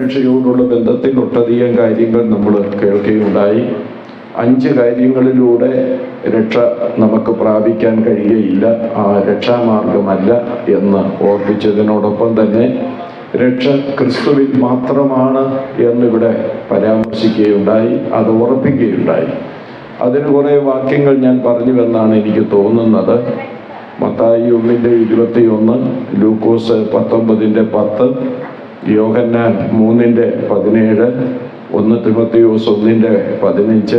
പരീക്ഷയോടുള്ള ബന്ധത്തിൽ ഒട്ടധികം കാര്യങ്ങൾ നമ്മൾ കേൾക്കുകയുണ്ടായി. 5 കാര്യങ്ങളിലൂടെ രക്ഷ നമുക്ക് പ്രാപിക്കാൻ കഴിയുകയില്ല, ആ രക്ഷാമാർഗമല്ല എന്ന് ഓർപ്പിച്ചതിനോടൊപ്പം തന്നെ രക്ഷ ക്രിസ്തുവിൽ മാത്രമാണ് എന്നിവിടെ പരാമർശിക്കുകയുണ്ടായി, അത് ഉറപ്പിക്കുകയുണ്ടായി. അതിന് കുറേ വാക്യങ്ങൾ ഞാൻ പറഞ്ഞുവെന്നാണ് എനിക്ക് തോന്നുന്നത്. മത്തായി 1:21, ലൂക്കോസ് 19:10, യോഹന്നാൻ 3:17, 1 തിമോഥെയോസ് 1:15,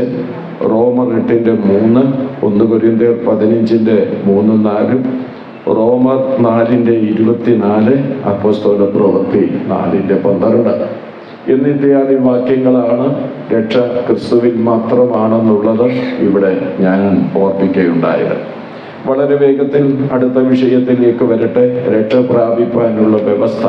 റോമർ 8:3, 1 കൊരിന്ത്യർ 15:3-4, റോമർ 4:24, അപ്പോസ്തല പ്രവൃത്തി 4:12 എന്നിത്യാദി വാക്യങ്ങളാണ് രക്ഷ ക്രിസ്തുവിൽ മാത്രമാണെന്നുള്ളത് ഇവിടെ ഞാൻ ഓർപ്പിക്കുകയുണ്ടായത്. വളരെ വേഗത്തിൽ അടുത്ത വിഷയത്തിലേക്ക് വരട്ടെ. രക്ഷ പ്രാപിപ്പാനുള്ള വ്യവസ്ഥ.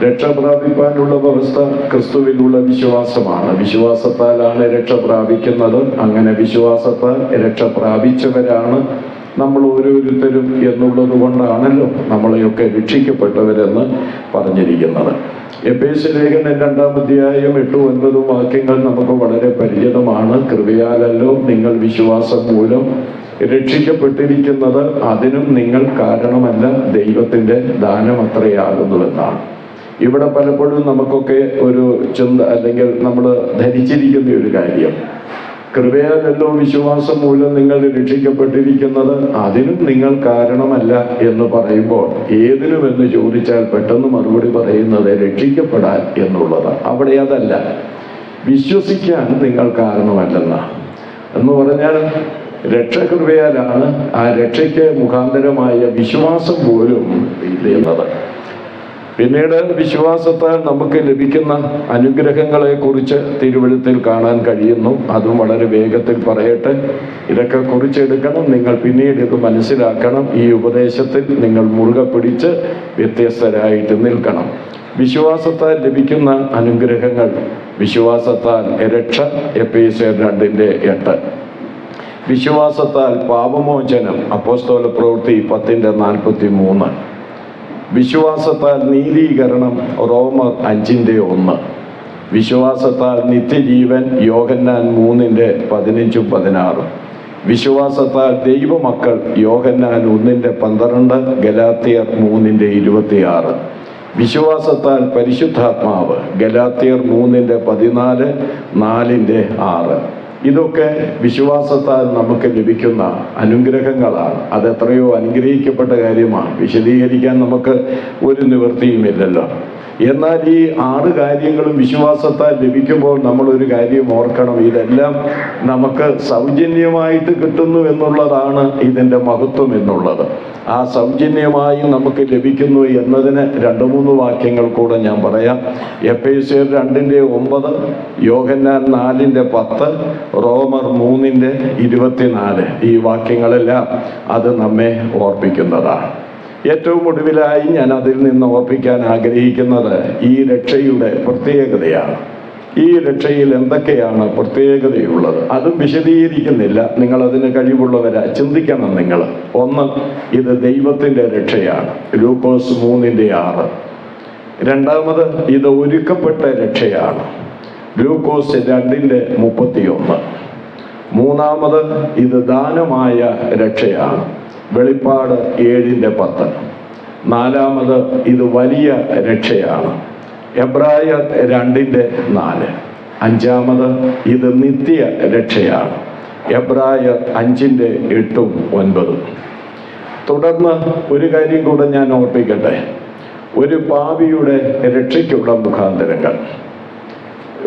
രക്ഷ പ്രാപിപ്പാനുള്ള വ്യവസ്ഥ ക്രിസ്തുവിലുള്ള വിശ്വാസമാണ്. വിശ്വാസത്താലാണ് രക്ഷ പ്രാപിക്കുന്നത്. അങ്ങനെ വിശ്വാസത്താൽ രക്ഷ പ്രാപിച്ചവരാണ് നമ്മൾ ഓരോരുത്തരും എന്നുള്ളത് കൊണ്ടാണല്ലോ നമ്മളെയൊക്കെ രക്ഷിക്കപ്പെട്ടവരെന്ന് പറഞ്ഞിരിക്കുന്നത്. എഫേസ്യ ലേഖനം 2-ാം അധ്യായം 8-9 വാക്യങ്ങൾ നമുക്ക് വളരെ പരിചിതമാണ്. കൃപയാലല്ലോ നിങ്ങൾ വിശ്വാസം മൂലം രക്ഷിക്കപ്പെട്ടിരിക്കുന്നത്, അതിനും നിങ്ങൾ കാരണമല്ല, ദൈവത്തിൻ്റെ ദാനമത്രയാകുന്നുവെന്നാണ്. ഇവിടെ പലപ്പോഴും നമുക്കൊക്കെ ഒരു ചിന്ത അല്ലെങ്കിൽ നമ്മൾ ധരിച്ചിരിക്കുന്ന ഒരു കാര്യം, കൃപയാലല്ലോ വിശ്വാസം മൂലം നിങ്ങൾ രക്ഷിക്കപ്പെട്ടിരിക്കുന്നത്, അതിനും നിങ്ങൾ കാരണമല്ല എന്ന് പറയുമ്പോൾ ഏതിനുമെന്ന് ചോദിച്ചാൽ പെട്ടെന്ന് മറുപടി പറയുന്നത് രക്ഷിക്കപ്പെടാൻ എന്നുള്ളത്. അവിടെ അതല്ല, വിശ്വസിക്കാൻ നിങ്ങൾ കാരണമല്ലെന്നാണ്. എന്ന് പറഞ്ഞാൽ രക്ഷ കൃപയാലാണ്. ആ രക്ഷയ്ക്ക് മുഖാന്തരമായ വിശ്വാസം പോലും ഇല്ലെന്നത്. പിന്നീട് വിശ്വാസത്താൽ നമുക്ക് ലഭിക്കുന്ന അനുഗ്രഹങ്ങളെ കുറിച്ച് തിരുവെഴുത്തിൽ കാണാൻ കഴിയുന്നു. അതും വളരെ വേഗത്തിൽ പറയട്ടെ. ഇതൊക്കെ കുറിച്ചെടുക്കണം, നിങ്ങൾ പിന്നീട് ഇത് മനസ്സിലാക്കണം. ഈ ഉപദേശത്തിൽ നിങ്ങൾ മുറുകെ പിടിച്ച് വ്യത്യസ്തരായിട്ട് നിൽക്കണം. വിശ്വാസത്താൽ ലഭിക്കുന്ന അനുഗ്രഹങ്ങൾ. വിശ്വാസത്താൽ രക്ഷ, എഫേസ്യർ 2:8. വിശ്വാസത്താൽ പാപമോചനം, അപ്പോസ്തല പ്രവൃത്തി 10:43. വിശ്വാസത്താൽ നീതീകരണം, റോമർ 5:1. വിശ്വാസത്താൽ നിത്യജീവൻ, യോഹന്നാൻ 3:15-16. വിശ്വാസത്താൽ ദൈവമക്കൾ, യോഹന്നാൻ 1:12, ഗലാത്യർ 3:26. വിശ്വാസത്താൽ പരിശുദ്ധാത്മാവ്, ഗലാത്യർ 3:14, 4:6. ഇതൊക്കെ വിശ്വാസത്താൽ നമുക്ക് ലഭിക്കുന്ന അനുഗ്രഹങ്ങളാണ്. അതെത്രയോ അനുഗ്രഹിക്കപ്പെട്ട കാര്യമാണ്. വിശദീകരിക്കാൻ നമുക്ക് ഒരു നിവൃത്തിയുമില്ലല്ലോ. എന്നാൽ ഈ 6 കാര്യങ്ങളും വിശ്വാസത്താൽ ലഭിക്കുമ്പോൾ നമ്മളൊരു കാര്യം ഓർക്കണം, ഇതെല്ലാം നമുക്ക് സൗജന്യമായിട്ട് കിട്ടുന്നു എന്നുള്ളതാണ് ഇതിൻ്റെ മഹത്വം എന്നുള്ളത്. ആ സൗജന്യമായി നമുക്ക് ലഭിക്കുന്നു എന്നതിന് 2-3 വാക്യങ്ങൾ കൂടെ ഞാൻ പറയാം. എഫേസ്യർ 2:9, യോഹന്നാൻ 4:10, റോമർ 3:24. ഈ വാക്യങ്ങളെല്ലാം അത് നമ്മെ ഓർപ്പിക്കുന്നതാണ്. ഏറ്റവും ഒടുവിലായി ഞാൻ അതിൽ നിന്ന് ഓർപ്പിക്കാൻ ആഗ്രഹിക്കുന്നത് ഈ രക്ഷയുടെ പ്രത്യേകതയാണ്. ഈ രക്ഷയിൽ എന്തൊക്കെയാണ് പ്രത്യേകതയുള്ളത് അതും വിശദീകരിക്കുന്നില്ല. നിങ്ങളതിന് കഴിവുള്ളവരാ, ചിന്തിക്കണം നിങ്ങൾ. 1, ഇത് ദൈവത്തിൻ്റെ രക്ഷയാണ്, ലൂക്കോസ് 3:6. 2, ഇത് ഒരുക്കപ്പെട്ട രക്ഷയാണ്, ലൂക്കോസ് 2:31. 3, ഇത് ദാനമായ രക്ഷയാണ്, വെളിപ്പാട് 7:10. 4, ഇത് വലിയ രക്ഷയാണ്, എബ്രായർ 2:4. 5, ഇത് നിത്യ രക്ഷയാണ്, എബ്രായർ 5:8-9. തുടർന്ന് ഒരു കാര്യം കൂടെ ഞാൻ ഓർപ്പിക്കട്ടെ. ഒരു പാപിയുടെ രക്ഷയ്ക്കുള്ള മുഖാന്തരങ്ങൾ.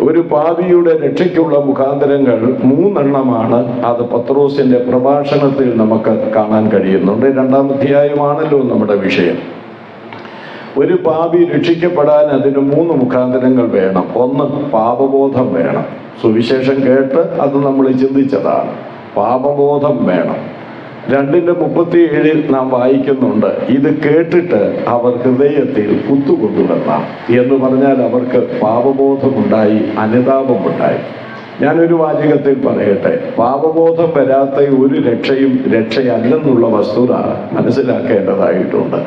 ഒരു പാപിയുടെ രക്ഷയ്ക്കുള്ള മുഖാന്തരങ്ങൾ 3 അത് പത്രോസിന്റെ പ്രഭാഷണത്തിൽ നമുക്ക് കാണാൻ കഴിയുന്നുണ്ട്. 2-ാം അധ്യായമാണല്ലോ നമ്മുടെ വിഷയം. ഒരു പാപി രക്ഷിക്കപ്പെടാൻ അതിന് 3 മുഖാന്തരങ്ങൾ വേണം. 1, പാപബോധം വേണം. സുവിശേഷം കേട്ട് അത് നമ്മൾ ചിന്തിച്ചതാണ്. പാപബോധം വേണം. 2:37 നാം വായിക്കുന്നുണ്ട്, ഇത് കേട്ടിട്ട് അവർ ഹൃദയത്തിൽ കുത്തുകൊണ്ടുവന്നാം. എന്ന് പറഞ്ഞാൽ അവർക്ക് പാപബോധമുണ്ടായി, അനുതാപമുണ്ടായി. ഞാനൊരു വാചകത്തിൽ പറയട്ടെ, പാപബോധം വരാത്ത ഒരു രക്ഷയും രക്ഷയല്ലെന്നുള്ള വസ്തുത മനസ്സിലാക്കേണ്ടതായിട്ടുണ്ട്.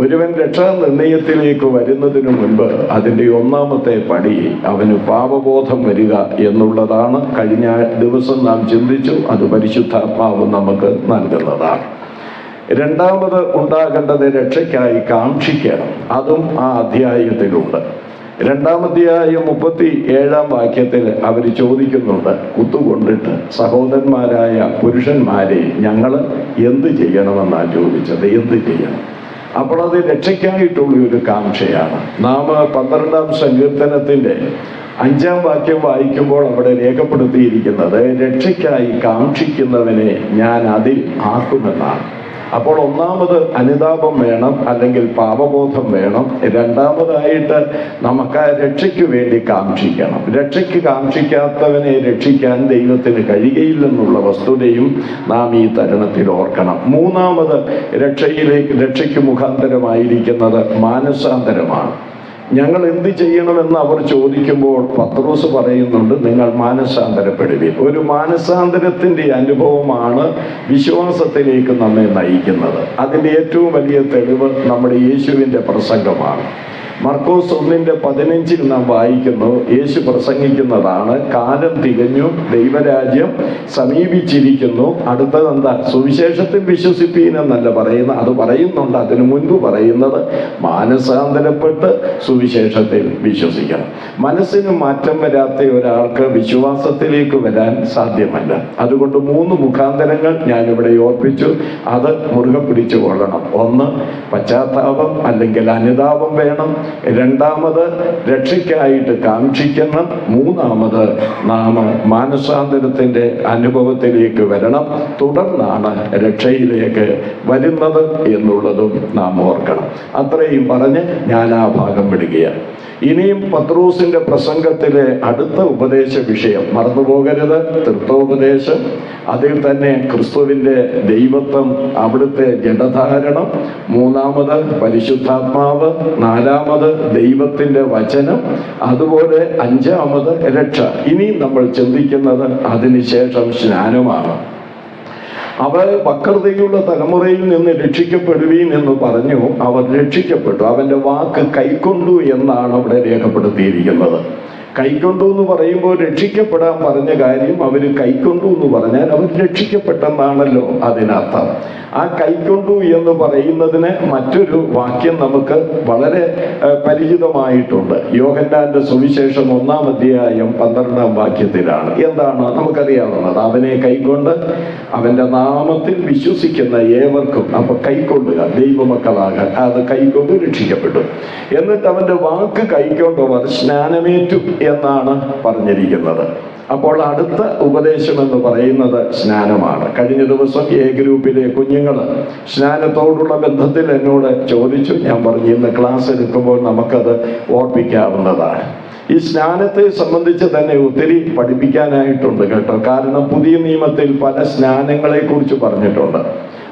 ഒരുവൻ രക്ഷാനിർണയത്തിലേക്ക് വരുന്നതിനു മുൻപ് അതിൻ്റെ ഒന്നാമത്തെ പടി അവന് പാപബോധം വരിക എന്നുള്ളതാണ്. കഴിഞ്ഞ ദിവസം നാം ചിന്തിച്ചു. അത് പരിശുദ്ധാത്മാവ് നമുക്ക് നൽകുന്നതാണ്. രണ്ടാമത് ഉണ്ടാകേണ്ടത് രക്ഷയ്ക്കായി കാക്ഷിക്കണം. അതും ആ അധ്യായത്തിലുണ്ട്. 2-ാം അധ്യായം 37-ാം വാക്യത്തിൽ അവർ ചോദിക്കുന്നുണ്ട്, കുത്തുകൊണ്ടിട്ട് സഹോദരന്മാരായ പുരുഷന്മാരെ ഞങ്ങൾ എന്ത് ചെയ്യണമെന്നാണ് ചോദിച്ചത്. എന്ത് ചെയ്യണം? അപ്പോൾ അത് രക്ഷയ്ക്കായിട്ടുള്ള ഒരു കാംക്ഷയാണ്. നാം 12-ാം സങ്കീർത്തനത്തിൻ്റെ 5-ാം വാക്യം വായിക്കുമ്പോൾ അവിടെ രേഖപ്പെടുത്തിയിരിക്കുന്നത് രക്ഷയ്ക്കായി കാക്ഷിക്കുന്നവനെ ഞാൻ അതിൽ ആക്കുമെന്നാണ്. അപ്പോൾ ഒന്നാമത് അനുതാപം വേണം, അല്ലെങ്കിൽ പാപബോധം വേണം. രണ്ടാമതായിട്ട് നമുക്ക് രക്ഷയ്ക്ക് വേണ്ടി കാക്ഷിക്കണം. രക്ഷയ്ക്ക് കാക്ഷിക്കാത്തവനെ രക്ഷിക്കാൻ ദൈവത്തിന് കഴിയുകയില്ലെന്നുള്ള വസ്തുതയും നാം ഈ തരുണത്തിൽ ഓർക്കണം. മൂന്നാമത് രക്ഷയ്ക്ക് മുഖാന്തരമായിരിക്കുന്നത് മാനസാന്തരമാണ്. ഞങ്ങൾ എന്ത് ചെയ്യണമെന്ന് അവർ ചോദിക്കുമ്പോൾ പത്രോസ് പറയുന്നുണ്ട്, നിങ്ങൾ മാനസാന്തരപ്പെടുവിൻ. ഒരു മാനസാന്തരത്തിൻ്റെ അനുഭവമാണ് വിശ്വാസത്തിലേക്ക് നമ്മെ നയിക്കുന്നത്. അതിൻ്റെ ഏറ്റവും വലിയ തെളിവ് നമ്മുടെ യേശുവിൻ്റെ പ്രസംഗമാണ്. മർക്കോസ് 1:15 നാം വായിക്കുന്നു. യേശു പ്രസംഗിക്കുന്നതാണ്, കാലം തികഞ്ഞു, ദൈവരാജ്യം സമീപിച്ചിരിക്കുന്നു. അടുത്തത് എന്താ? സുവിശേഷത്തിൽ വിശ്വസിപ്പീൻ എന്നല്ല പറയുന്നത്, അത് പറയുന്നുണ്ട്. അതിനു മുൻപ് പറയുന്നത് മാനസാന്തരപ്പെട്ട് സുവിശേഷത്തിൽ വിശ്വസിക്കണം. മനസ്സിന് മാറ്റം വരാത്ത ഒരാൾക്ക് വിശ്വാസത്തിലേക്ക് വരാൻ സാധ്യമല്ല. അതുകൊണ്ട് 3 മുഖാന്തരങ്ങൾ ഞാനിവിടെ ഓർപ്പിച്ചു. അത് മുറുകെ പിടിച്ചു കൊള്ളണം. ഒന്ന്, പശ്ചാത്താപം അല്ലെങ്കിൽ അനുതാപം വേണം. രണ്ടാമത്, രക്ഷയ്ക്കായിട്ട് കാക്ഷിക്കണം. മൂന്നാമത്, നാം മാനസാന്തരത്തിൻ്റെ അനുഭവത്തിലേക്ക് വരണം. തുടർന്നാണ് രക്ഷയിലേക്ക് വരുന്നത് എന്നുള്ളതും നാം ഓർക്കണം. അത്രയും പറഞ്ഞ് ഞാൻ ആ ഭാഗം വിടുകയാണ്. ഇനിയും പത്രോസിന്റെ പ്രസംഗത്തിലെ അടുത്ത ഉപദേശ വിഷയം മറന്നുപോകരുത്. തൃത്വോപദേശം, അതിൽ തന്നെ ക്രിസ്തുവിൻ്റെ ദൈവത്വം, അവിടുത്തെ ജഡധാരണം, മൂന്നാമത് പരിശുദ്ധാത്മാവ്, നാലാമത് ദൈവത്തിൻ്റെ വചനം, അതുപോലെ 5-ാമത് രക്ഷ. ഇനി നമ്മൾ ചിന്തിക്കുന്നത് അതിനുശേഷം സ്നാനമാണ്. അവർ വക്രതയുള്ള തലമുറയിൽ നിന്ന് രക്ഷിക്കപ്പെടുവീൻ എന്ന് പറഞ്ഞു. അവർ രക്ഷിക്കപ്പെട്ടു. അവൻ്റെ വാക്ക് കൈക്കൊണ്ടു എന്നാണ് അവിടെ രേഖപ്പെടുത്തിയിരിക്കുന്നത്. കൈക്കൊണ്ടു എന്ന് പറയുമ്പോൾ രക്ഷിക്കപ്പെടാൻ പറഞ്ഞ കാര്യം അവർ കൈക്കൊണ്ടു എന്ന് പറഞ്ഞാൽ അവർ രക്ഷിക്കപ്പെട്ടെന്നാണല്ലോ അതിനർത്ഥം. ആ കൈക്കൊണ്ടു എന്ന് പറയുന്നതിന് മറ്റൊരു വാക്യം നമുക്ക് വളരെ പരിചിതമായിട്ടുണ്ട്. യോഹന്നാന്റെ സുവിശേഷം 1-ാം അധ്യായം 12-ാം വാക്യത്തിലാണ്. എന്താണ് നമുക്കറിയാവുന്നത്? അവനെ കൈക്കൊണ്ട് അവൻ്റെ നാമത്തിൽ വിശ്വസിക്കുന്ന ഏവർക്കും, അപ്പൊ കൈക്കൊള്ളുക, ദൈവമക്കളാകാൻ, അത് കൈക്കൊണ്ട് രക്ഷിക്കപ്പെട്ടു. എന്നിട്ട് അവൻ്റെ വാക്ക് കൈക്കൊണ്ടവർ സ്നാനമേറ്റു എന്നാണ് പറഞ്ഞിരിക്കുന്നത്. അപ്പോൾ അടുത്ത ഉപദേശം എന്ന് പറയുന്നത് സ്നാനമാണ്. കഴിഞ്ഞ ദിവസം എ ഗ്രൂപ്പിലെ കുഞ്ഞുങ്ങൾ സ്നാനത്തോടുള്ള ബന്ധത്തിൽ എന്നോട് ചോദിച്ചു. ഞാൻ പറഞ്ഞു, ഇന്ന് ക്ലാസ് എടുക്കുമ്പോൾ നമുക്കത് ഓർപ്പിക്കാവുന്നതാണ്. ഈ സ്നാനത്തെ സംബന്ധിച്ച് തന്നെ ഒത്തിരി പഠിപ്പിക്കാനായിട്ടുണ്ട് കേട്ടോ. കാരണം പുതിയ നിയമത്തിൽ പല സ്നാനങ്ങളെ കുറിച്ച് പറഞ്ഞിട്ടുണ്ട്.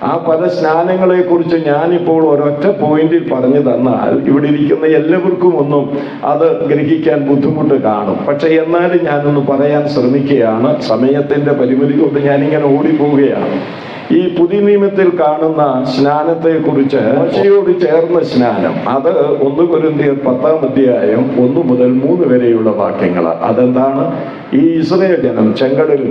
ആ പല സ്നാനങ്ങളെ കുറിച്ച് ഞാനിപ്പോൾ ഒരൊറ്റ പോയിന്റിൽ പറഞ്ഞു തന്നാൽ ഇവിടെ ഇരിക്കുന്ന എല്ലാവർക്കും ഒന്നും അത് ഗ്രഹിക്കാൻ ബുദ്ധിമുട്ട് കാണും. പക്ഷെ എന്നാലും ഞാനൊന്ന് പറയാൻ ശ്രമിക്കുകയാണ്. സമയത്തിന്റെ പരിമിതി കൊണ്ട് ഞാനിങ്ങനെ ഓടിപ്പോവുകയാണ്. ഈ പുതിയ നിയമത്തിൽ കാണുന്ന സ്നാനത്തെ കുറിച്ച് മോശയോട് ചേർന്ന സ്നാനം, അത് 1 കൊരിന്ത്യർ 10-ാം അധ്യായം 1 മുതൽ 3 വരെയുള്ള വാക്യങ്ങളാണ്. അതെന്താണ്? ഈ ഇസ്രായേൽ ജനം ചെങ്കടൽ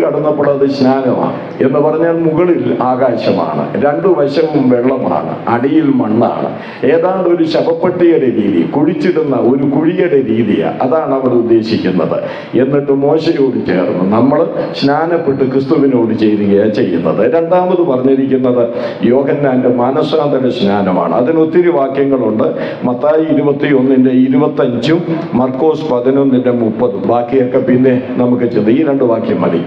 കടന്നപ്പോൾ അത് സ്നാനമാണ്. എന്ന് പറഞ്ഞാൽ മുകളിൽ ആകാശമാണ്, 2 വശവും വെള്ളമാണ്, അടിയിൽ മണ്ണാണ്. ഏതാണ്ട് ഒരു ശവപ്പെട്ടിയുടെ രീതി, കുഴിച്ചിടുന്ന ഒരു കുഴിയുടെ രീതിയാണ്. അതാണ് അവർ ഉദ്ദേശിക്കുന്നത്. എന്നിട്ട് മോശയോട് ചേർന്ന് നമ്മൾ സ്നാനപ്പെട്ട് ക്രിസ്തുവിനോട് ചേരുകയാണ് ചെയ്യുന്നത്. രണ്ടാമത് പറഞ്ഞിരിക്കുന്നത് യോഹന്നാന്റെ മാനസാന്തര സ്നാനമാണ്. അതിന് ഒത്തിരി വാക്യങ്ങളുണ്ട്. മത്തായി 21:25, മർക്കോസ് 11:30. ബാക്കിയൊക്കെ പിന്നെ നമുക്ക് ചിന്ത. ഈ 2 വാക്യം മതി.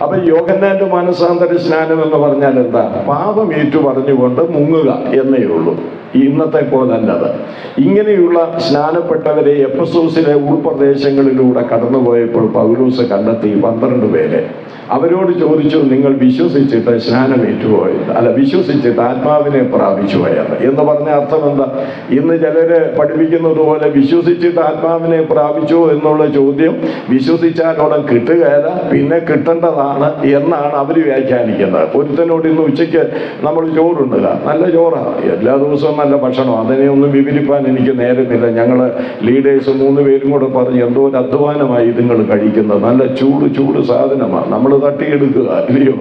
അപ്പൊ യോഹന്നാന്റെ മാനസാന്തര സ്നാനം എന്ന് പറഞ്ഞാൽ എന്താ? പാപം ഏറ്റു പറഞ്ഞുകൊണ്ട് മുങ്ങുക എന്നേ ഉള്ളൂ. ഇന്നത്തെ പോലല്ലത്. ഇങ്ങനെയുള്ള സ്നാനപ്പെട്ടവരെ എഫെസോസിലെ ഉൾപ്രദേശങ്ങളിലൂടെ കടന്നുപോയപ്പോൾ പൗലോസ് കണ്ടെത്തി 12 പേരെ. അവരോട് ചോദിച്ചു, നിങ്ങൾ വിശ്വസിച്ചിട്ട് സ്നാനമേറ്റുപോയത്, അല്ല വിശ്വസിച്ചിട്ട് ആത്മാവിനെ പ്രാപിച്ചു പോയത് എന്ന് പറഞ്ഞ അർത്ഥം എന്താ? ഇന്ന് ചിലര് പഠിപ്പിക്കുന്നത് പോലെ വിശ്വസിച്ചിട്ട് ആത്മാവിനെ പ്രാപിച്ചു എന്നുള്ള ചോദ്യം വിശ്വസിച്ചാലോടെ കിട്ടുകയില്ല, പിന്നെ കിട്ടേണ്ടതാണ് എന്നാണ് അവർ വ്യാഖ്യാനിക്കുന്നത്. ഒരുത്തനോട് ഇന്ന് ഉച്ചയ്ക്ക് നമ്മൾ ചോറുണ്ടുക, നല്ല ചോറാണ്, എല്ലാ ദിവസവും നല്ല ഭക്ഷണം, അതിനെ ഒന്നും വിവരിപ്പാൻ എനിക്ക് നേരമില്ല. ഞങ്ങൾ ലീഡേഴ്സ് 3 പേരും കൂടെ പറഞ്ഞ് എന്തോ ഒരു അധ്വാനമായി ഇതുങ്ങൾ കഴിക്കുന്നത്, നല്ല ചൂട് സാധനമാണ്, നമ്മൾ തട്ടിയെടുക്കുക ഇല്ലയോ.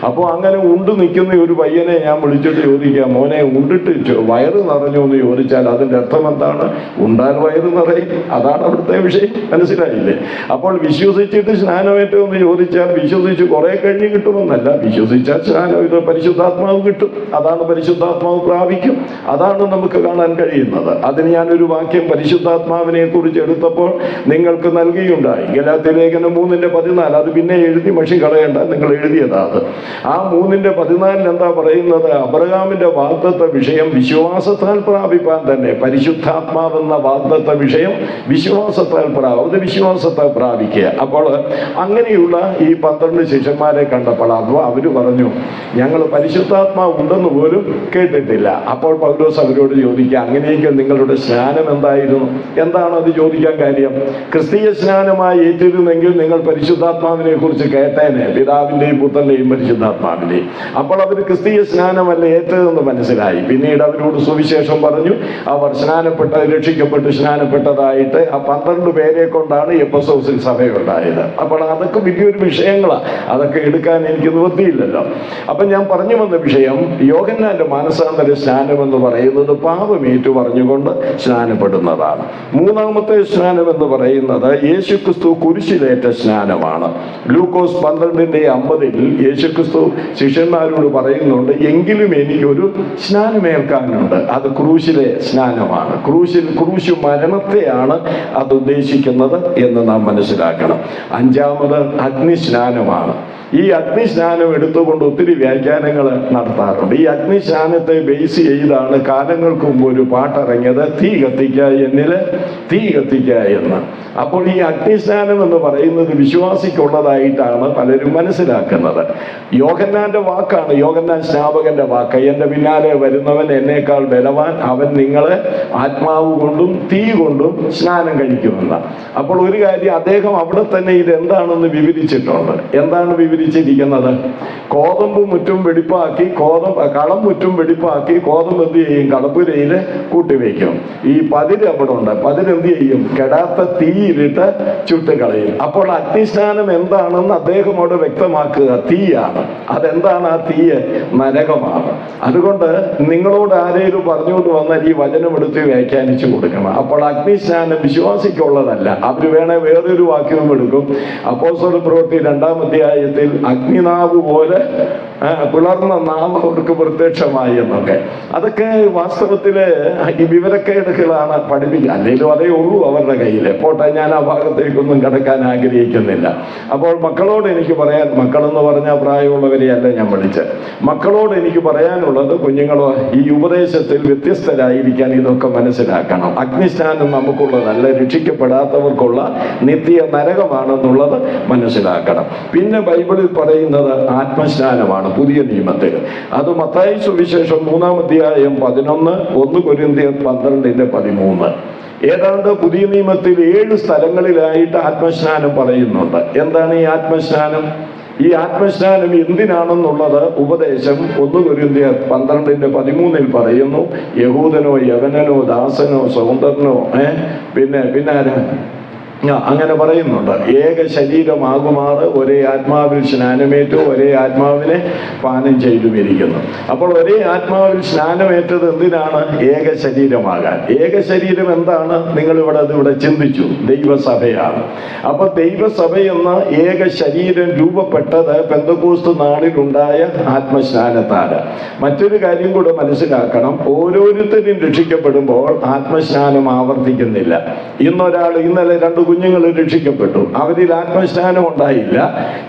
അപ്പോൾ അങ്ങനെ ഉണ്ട് നിൽക്കുന്ന ഒരു പയ്യനെ ഞാൻ വിളിച്ചിട്ട് ചോദിക്കാം, മോനെ ഉണ്ടിട്ട് വയറ് നിറഞ്ഞു എന്ന് ചോദിച്ചാൽ അതിൻ്റെ അർത്ഥം എന്താണ്? ഉണ്ടാൽ വയറ് നിറയും, അതാണ് അവിടുത്തെ വിഷയം. മനസ്സിലായില്ലേ? അപ്പോൾ വിശ്വസിച്ചിട്ട് സ്നാനമേറ്റോ എന്ന് ചോദിച്ചാൽ വിശ്വസിച്ച് കുറെ കഴിഞ്ഞ് കിട്ടുമെന്നല്ല, വിശ്വസിച്ചാൽ സ്നാനം ഇത് പരിശുദ്ധാത്മാവ് കിട്ടും, അതാണ് പരിശുദ്ധാത്മാവ് പ്രാപിക്കും, അതാണ് നമുക്ക് കാണാൻ കഴിയുന്നത്. അതിന് ഞാനൊരു വാക്യം പരിശുദ്ധാത്മാവിനെ കുറിച്ച് എടുത്തപ്പോൾ നിങ്ങൾക്ക് നൽകിയുണ്ടായി. ഗലാത്യ ലേഖനം 3:14. അത് പിന്നെ എഴുതി മഷി കളയേണ്ട, നിങ്ങൾ എഴുതിയതാ അത്. ആ 3:14 എന്താ പറയുന്നത്? അബ്രഹാമിന്റെ വാഗ്ദത്ത വിഷയം വിശ്വാസത്താൽ പ്രാപിപ്പാൻ തന്നെ. പരിശുദ്ധാത്മാവെന്ന വാഗ്ദത്ത വിഷയം വിശ്വാസത്താൽ വിശ്വാസത്താൽ പ്രാപിക്കുക. അപ്പോൾ അങ്ങനെയുള്ള ഈ 12 ശിഷ്യന്മാരെ കണ്ടപ്പോൾ അവര് പറഞ്ഞു, ഞങ്ങൾ പരിശുദ്ധാത്മാവ് ഉണ്ടെന്ന് പോലും കേട്ടിട്ടില്ല. അപ്പോൾ പൗലോസ് അവരോട് ചോദിക്കുക, അങ്ങനെയെങ്കിൽ നിങ്ങളുടെ സ്നാനം എന്തായിരുന്നു? എന്താണ് അത് ചോദിക്കാൻ കാര്യം? ക്രിസ്തീയ സ്നാനമായി ഏറ്റിരുന്നെങ്കിൽ നിങ്ങൾ പരിശുദ്ധാത്മാവിനെ കുറിച്ച് കേട്ടേനെ, പിതാവിന്റെയും പുത്രന്റെയും പരിശുദ്ധാത്മാവിന്റെയും. അപ്പോൾ അവർ ക്രിസ്തീയ സ്നാനമല്ല ഏറ്റതെന്ന് മനസ്സിലായി. പിന്നീട് അവരോട് സുവിശേഷം പറഞ്ഞു. അവർ രക്ഷിക്കപ്പെട്ട് സ്നാനപ്പെട്ടതായിട്ട് ആ 12 പേരെ കൊണ്ടാണ് എഫെസോസിൽ സഭയുണ്ടായത്. അപ്പോൾ അതൊക്കെ വലിയൊരു വിഷയങ്ങളാണ്, അതൊക്കെ എടുക്കാൻ എനിക്ക് നിവൃത്തിയില്ലല്ലോ. അപ്പം ഞാൻ പറഞ്ഞു വന്ന വിഷയം, യോഹന്നാന്റെ മാനസാന്തര സ്നാനം എന്ന് പറയുന്നത് പാപമേറ്റു പറഞ്ഞുകൊണ്ട് സ്നാനപ്പെടുന്നതാണ്. 3ാമത്തെ സ്നാനം എന്ന് പറയുന്നത് യേശുക്രിസ്തു കുരിശിലേറ്റ സ്നാനമാണ്. ലൂക്കോസ് 12:50 യേശുക്രിസ്തു ശിഷ്യന്മാരോട് പറയുന്നുണ്ട്, എങ്കിലും എനിക്കൊരു സ്നാനമേൽക്കാനുണ്ട്, അത് ക്രൂശിലെ സ്നാനമാണ്. ക്രൂശ് മരണത്തെയാണ് അത് ഉദ്ദേശിക്കുന്നത് എന്ന് നാം മനസ്സിലാക്കണം. 5ാമത് അഗ്നിസ്നാനമാണ്. ഈ അഗ്നിസ്നാനം എടുത്തുകൊണ്ട് ഒത്തിരി വ്യാഖ്യാനങ്ങൾ നടത്താറുണ്ട്. ഈ അഗ്നിസ്നാനത്തെ ബേസ് ചെയ്താണ് കാലങ്ങൾക്ക് മുമ്പ് ഒരു പാട്ടിറങ്ങിയത്, തീ കത്തിക്ക എന്നില് തീ കത്തിക്ക എന്ന്. അപ്പോൾ ഈ അഗ്നിസ്നാനം എന്ന് പറയുന്നത് വിശ്വാസിക്കുള്ളതായിട്ടാണ് പലരും മനസ്സിലാക്കുന്നത്. യോഹന്നാന്റെ വാക്കാണ്, യോഹന്നാൻ സ്നാപകന്റെ വാക്ക്, എൻ്റെ പിന്നാലെ വരുന്നവൻ എന്നേക്കാൾ ബലവാൻ, അവൻ നിങ്ങളെ ആത്മാവ് കൊണ്ടും തീ കൊണ്ടും സ്നാനം കഴിക്കുമെന്ന. അപ്പോൾ ഒരു കാര്യം അദ്ദേഹം അവിടെ തന്നെ ഇതെന്താണെന്ന് വിവരിച്ചിട്ടുണ്ട്. എന്താണ് വിവരിച്ചിരിക്കുന്നത്? കോതമ്പ് മുറ്റും വെടിപ്പാക്കി, കളം മുറ്റും വെടിപ്പാക്കി കോതമ്പ് എന്ത് ചെയ്യും? കളപ്പുരയിൽ കൂട്ടിവെക്കും. ഈ പതിര് അവിടെ ഉണ്ട്, പതിരെന്ത് ചെയ്യും? കെടാത്ത തീയിലിട്ട് ചുട്ടുകളയും. അപ്പോൾ അഗ്നിസ്നാനം എന്താണെന്ന് അദ്ദേഹം അവിടെ വ്യക്തമാക്കുക, തീയാണ്. അതെന്താണ് ആ തീയ്? നരകമാണ്. അതുകൊണ്ട് നിങ്ങളോട് ആരെങ്കിലും പറഞ്ഞുകൊണ്ട് വന്നാൽ ഈ വചനം എടുത്ത് വ്യാഖ്യാനിച്ചു കൊടുക്കണം. അപ്പോൾ അഗ്നിസ്നാനം വിശ്വാസിക്കുള്ളതല്ല. അവർ വേണേ വേറൊരു വാക്യവും എടുക്കും. അപ്പോസ്തല പ്രവൃത്തി 2-ാം അധ്യായത്തിൽ അഗ്നിനാവ് പോലെ പിളർന്ന നാവ് അവർക്ക് പ്രത്യക്ഷമായി എന്നൊക്കെ. അതൊക്കെ വാസ്തവത്തില് ഈ വിവരക്കേടുകളാണ് പഠിപ്പിക്കുക. അല്ലെങ്കിലും അതേ ഉള്ളൂ അവരുടെ കയ്യിൽ. പോട്ടെ, ഞാൻ ആ ഭാഗത്തേക്കൊന്നും കിടക്കാൻ ആഗ്രഹിക്കുന്നില്ല. അപ്പോൾ മക്കളോട് എനിക്ക് പറയാൻ, മക്കളെന്ന് പറഞ്ഞാൽ പ്രായമുള്ളവരെയല്ല ഞാൻ വിളിച്ച്, മക്കളോട് എനിക്ക് പറയാനുള്ളത്, കുഞ്ഞുങ്ങളോ ഈ ഉപദേശത്തിൽ വ്യത്യസ്തരായിരിക്കാൻ ഇതൊക്കെ മനസ്സിലാക്കണം. അഗ്നിസ്നാനം നമുക്കുള്ളതല്ല, രക്ഷിക്കപ്പെടാത്തവർക്കുള്ള നിത്യ നരകമാണെന്നുള്ളത് മനസ്സിലാക്കണം. പിന്നെ ബൈബിളിൽ പറയുന്നത് ആത്മസ്നാനമാണ് പുതിയ നിയമത്തിൽ. അത് മത്തായി സുവിശേഷം 3-ാം അധ്യായം 11, 1 കൊരിന്ത്യർ 12:13. ഏതാണ്ട് പുതിയ നിയമത്തിൽ 7 സ്ഥലങ്ങളിലായിട്ട് ആത്മസ്നാനം പറയുന്നുണ്ട്. എന്താണ് ഈ ആത്മസ്നാനം? ഈ ആത്മസ്നാനം എന്തിനാണെന്നുള്ളത് ഉപദേശം 1 കൊരിന്ത്യർ 12:13 പറയുന്നു. യഹൂദനോ യവനനോ ദാസനോ സ്വതന്ത്രനോ പിന്നെ അങ്ങനെ പറയുന്നുണ്ട്. ഏക ശരീരമാകുമാറ് ഒരേ ആത്മാവിൽ സ്നാനമേറ്റു ഒരേ ആത്മാവിനെ പാനം ചെയ്തുമിരിക്കുന്നു. അപ്പോൾ ഒരേ ആത്മാവിൽ സ്നാനമേറ്റത് എന്തിനാണ്? ഏക ശരീരമാകാൻ. ഏക ശരീരം എന്താണ്? നിങ്ങൾ ഇവിടെ ചിന്തിച്ചു, ദൈവസഭയാണ്. അപ്പൊ ദൈവസഭ എന്ന ഏക ശരീരം രൂപപ്പെട്ടത് പെന്തക്കോസ്ത് നാളിലുണ്ടായ ആത്മസ്നാനത്താല്. മറ്റൊരു കാര്യം കൂടെ മനസ്സിലാക്കണം, ഓരോരുത്തരും രക്ഷിക്കപ്പെടുമ്പോൾ ആത്മസ്നാനം ആവർത്തിക്കുന്നില്ല. ഇന്നലെ 2 കുഞ്ഞുങ്ങൾ രക്ഷിക്കപ്പെട്ടു, അവരിൽ ആത്മസ്നാനം ഉണ്ടായില്ല.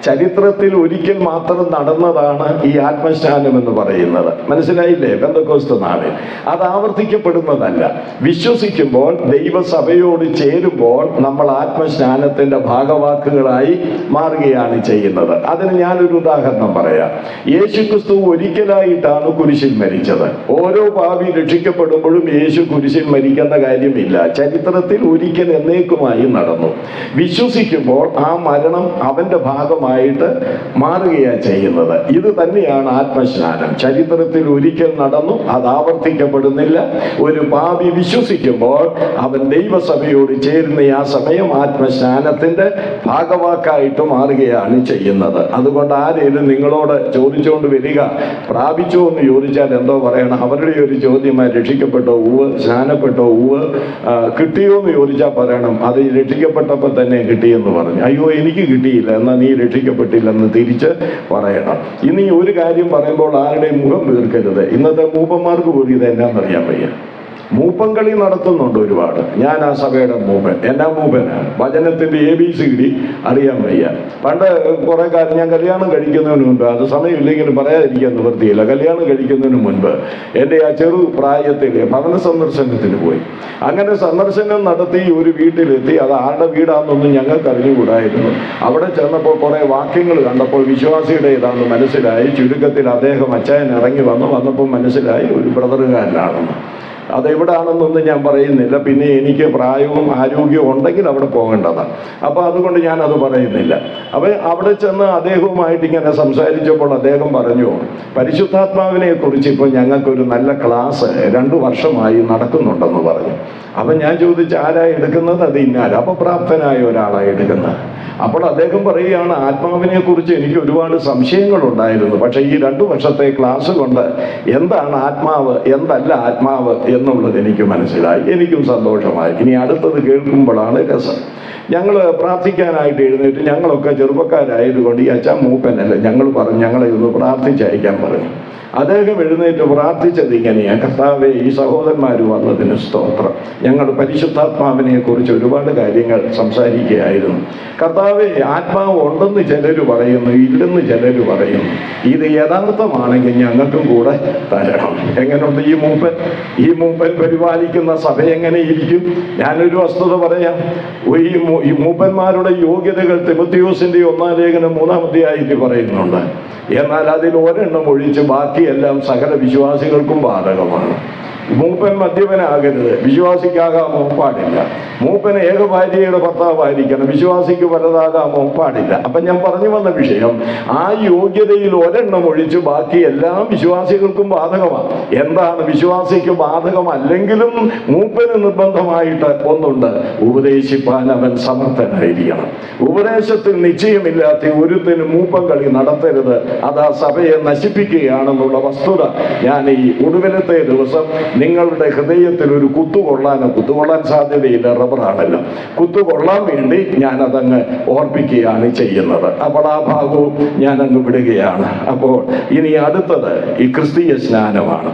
ചരിത്രത്തിൽ ഒരിക്കൽ മാത്രം നടന്നതാണ് ഈ ആത്മസ്നാനം എന്ന് പറയുന്നത്. മനസ്സിലായില്ലേ? പെന്തക്കോസ്ത് നാളിൽ അത് ആവർത്തിക്കപ്പെടുന്നതല്ല. വിശ്വസിക്കുമ്പോൾ, ദൈവസഭയോട് ചേരുമ്പോൾ നമ്മൾ ആത്മസ്നാനത്തിന്റെ ഭാഗവാക്കുകളായി മാറുകയാണ് ചെയ്യുന്നത്. അതിന് ഞാനൊരു ഉദാഹരണം പറയാം. യേശുക്രിസ്തു ഒരിക്കലായിട്ടാണ് കുരിശിൽ മരിച്ചത്. ഓരോ പാപി രക്ഷിക്കപ്പെടുമ്പോഴും യേശു കുരിശിൽ മരിക്കേണ്ട കാര്യമില്ല. ചരിത്രത്തിൽ ഒരിക്കൽ എന്നേക്കുമായി നടന്നു. നടന്നു. വിശ്വസിക്കുമ്പോൾ ആ മരണം അവൻ്റെ ഭാഗമായിട്ട് മാറുകയാണ് ചെയ്യുന്നത്. ഇത് തന്നെയാണ് ആത്മസ്നാനം. ചരിത്രത്തിൽ ഒരിക്കൽ നടന്നു, അത് ആവർത്തിക്കപ്പെടുന്നില്ല. ഒരു പാപി വിശ്വസിക്കുമ്പോൾ അവൻ ദൈവസഭയോട് ചേരുന്ന ആ സമയം ആത്മസ്നാനത്തിൻ്റെ ഭാഗവാക്കായിട്ട് മാറുകയാണ് ചെയ്യുന്നത്. അതുകൊണ്ട് ആരെങ്കിലും നിങ്ങളോട് ചോദിച്ചുകൊണ്ട് വരിക, പ്രാപിച്ചോ എന്ന് ചോദിച്ചാൽ എന്തോ പറയണം? അവരുടെ ഒരു ചോദ്യമായി, രക്ഷിക്കപ്പെട്ടോ? ഉവ്. സ്നാനപ്പെട്ടോ? ഉവ്. കിട്ടിയോ എന്ന് ചോദിച്ചാൽ പറയണം, അത് രക്ഷിക്കപ്പെട്ടപ്പോൾ തന്നെ കിട്ടിയെന്ന് പറഞ്ഞു. അയ്യോ എനിക്ക് കിട്ടിയില്ല, എന്നാൽ നീ രക്ഷിക്കപ്പെട്ടില്ലെന്ന് തിരിച്ച് പറയണം. ഇനി ഒരു കാര്യം പറയുമ്പോൾ ആരുടെയും മുഖം വീർക്കരുത്. ഇന്നത്തെ മൂപ്പന്മാർക്ക് പോലും ഇത് എന്നാന്നറിയാൻ വയ്യ. മൂപ്പൻ കളി നടത്തുന്നുണ്ട് ഒരുപാട്. ഞാൻ ആ സഭയുടെ മൂപ്പൻ, എന്നാ മൂപ്പനാണ്, വചനത്തിൻ്റെ ABCD അറിയാൻ വയ്യ. പണ്ട് കുറെ കാലം ഞാൻ കല്യാണം കഴിക്കുന്നതിന് മുൻപ്, അത് സമയമില്ലെങ്കിലും പറയാതിരിക്കാൻ നിവൃത്തിയില്ല, കല്യാണം കഴിക്കുന്നതിന് മുൻപ് എൻ്റെ ആ ചെറു പ്രായത്തിൽ ഭവന സന്ദർശനത്തിന് പോയി. അങ്ങനെ സന്ദർശനം നടത്തി ഒരു വീട്ടിലെത്തി. അത് ആരുടെ വീടാണെന്നൊന്നും ഞങ്ങൾക്ക് അറിഞ്ഞുകൂടായിരുന്നു. അവിടെ ചെന്നപ്പോൾ കുറേ വാക്യങ്ങൾ കണ്ടപ്പോൾ വിശ്വാസിയുടെ ഇതാണെന്ന് മനസ്സിലായി. ചുരുക്കത്തിൽ അദ്ദേഹം അച്ചായൻ ഇറങ്ങി വന്നപ്പോൾ മനസ്സിലായി ഒരു ബ്രദറുകാരനാണെന്ന്. അതെവിടാണെന്നൊന്നും ഞാൻ പറയുന്നില്ല. പിന്നെ എനിക്ക് പ്രായവും ആരോഗ്യവും ഉണ്ടെങ്കിൽ അവിടെ പോകേണ്ടതാണ്. അപ്പോൾ അതുകൊണ്ട് ഞാനത് പറയുന്നില്ല. അപ്പോൾ അവിടെ ചെന്ന് അദ്ദേഹവുമായിട്ട് ഇങ്ങനെ സംസാരിച്ചപ്പോൾ അദ്ദേഹം പറഞ്ഞു, പരിശുദ്ധാത്മാവിനെ കുറിച്ച് ഇപ്പോൾ ഞങ്ങൾക്കൊരു നല്ല ക്ലാസ് 2 വർഷമായി നടക്കുന്നുണ്ടെന്ന് പറഞ്ഞു. അപ്പം ഞാൻ ചോദിച്ചു, ആരാ എടുക്കുന്നത്? അത് ഇന്നാല. അപ്പോൾ പ്രാപ്തനായ ഒരാളാണ് എടുക്കുന്നത്. അപ്പോൾ അദ്ദേഹം പറയുകയാണ്, ആത്മാവിനെ കുറിച്ച് എനിക്ക് ഒരുപാട് സംശയങ്ങളുണ്ടായിരുന്നു, പക്ഷേ ഈ 2 വർഷത്തെ ക്ലാസ് കൊണ്ട് എന്താണ് ആത്മാവ്, എന്തല്ല ആത്മാവ് എന്നുള്ളത് എനിക്ക് മനസ്സിലായി. എനിക്കും സന്തോഷമായി. ഇനി അടുത്തത് കേൾക്കുമ്പോഴാണ് രസം. ഞങ്ങൾ പ്രാർത്ഥിക്കാനായിട്ട് എഴുന്നേറ്റ്, ഞങ്ങളൊക്കെ ചെറുപ്പക്കാരായതുകൊണ്ട് ഈ അച്ഛൻ മൂപ്പനല്ല, ഞങ്ങൾ പറഞ്ഞു ഞങ്ങളെ ഒന്ന് പ്രാർത്ഥിച്ചയക്കാൻ പറഞ്ഞു. അദ്ദേഹം എഴുന്നേറ്റ് പ്രാർത്ഥിച്ചത് ഇങ്ങനെയാണ്, കർത്താവേ, ഈ സഹോദരന്മാർ വന്നതിന് സ്തോത്രം. ഞങ്ങൾ പരിശുദ്ധാത്മാവിനെ കുറിച്ച് ഒരുപാട് കാര്യങ്ങൾ സംസാരിക്കുകയായിരുന്നു. കർത്താവേ, ആത്മാവ് ഉണ്ടെന്ന് ചിലർ പറയുന്നു, ഇല്ലെന്ന് ചിലർ പറയുന്നു. ഇത് യഥാർത്ഥമാണെങ്കിൽ ഞങ്ങൾക്കും കൂടെ തരണം. എങ്ങനെയുണ്ട് ഈ മൂപ്പൻ പരിപാലിക്കുന്ന സഭ എങ്ങനെ ഇരിക്കും? ഞാനൊരു വസ്തുത പറയാം. ഈ മൂപ്പന്മാരുടെ യോഗ്യതകൾ തിമോഥെയോസിന്റെ 1-ാം ലേഖനം 3-ാം അധ്യായത്തിൽ പറയുന്നുണ്ട്. എന്നാൽ അതിൽ ഒരെണ്ണം ഒഴിച്ച് ബാക്കിയെല്ലാം സകല വിശ്വാസികൾക്കും ബാധകമാണ്. മൂപ്പൻ മദ്യപനാകരുത്, വിശ്വാസിക്കാകാമോ? പാടില്ല. മൂപ്പൻ ഏകഭാര്യയുടെ ഭർത്താവായിരിക്കണം, വിശ്വാസിക്ക് പലതാകാമോ? പാടില്ല. അപ്പം ഞാൻ പറഞ്ഞു വന്ന വിഷയം, ആ യോഗ്യതയിൽ ഒരെണ്ണം ഒഴിച്ച് ബാക്കി എല്ലാം വിശ്വാസികൾക്കും ബാധകമാണ്. എന്താണ് വിശ്വാസിക്ക് ബാധകമല്ലെങ്കിലും മൂപ്പന് നിർബന്ധമായിട്ട് ഒന്നുണ്ട്, ഉപദേശിപ്പാൻ അവൻ സമർത്ഥനായിരിക്കണം. ഉപദേശത്തിൽ നിശ്ചയമില്ലാത്ത ഒരുത്തിന് മൂപ്പൻ കളി നടത്തരുത്. അത് ആ സഭയെ നശിപ്പിക്കുകയാണെന്നുള്ള വസ്തുത ഞാൻ ഈ ഒടുവിലത്തെ ദിവസം നിങ്ങളുടെ ഹൃദയത്തിൽ ഒരു കുത്തുകൊള്ളാൻ സാധ്യതയില്ല, റബ്ബറാണല്ലോ, കുത്തുകൊള്ളാൻ വേണ്ടി ഞാനതങ്ങ് ഓർപ്പിക്കുകയാണ് ചെയ്യുന്നത്. അപ്പോൾ ആ ഭാഗവും ഞാനങ്ങ് വിടുകയാണ്. അപ്പോൾ ഇനി അടുത്തത് ഈ ക്രിസ്തീയ സ്നാനമാണ്.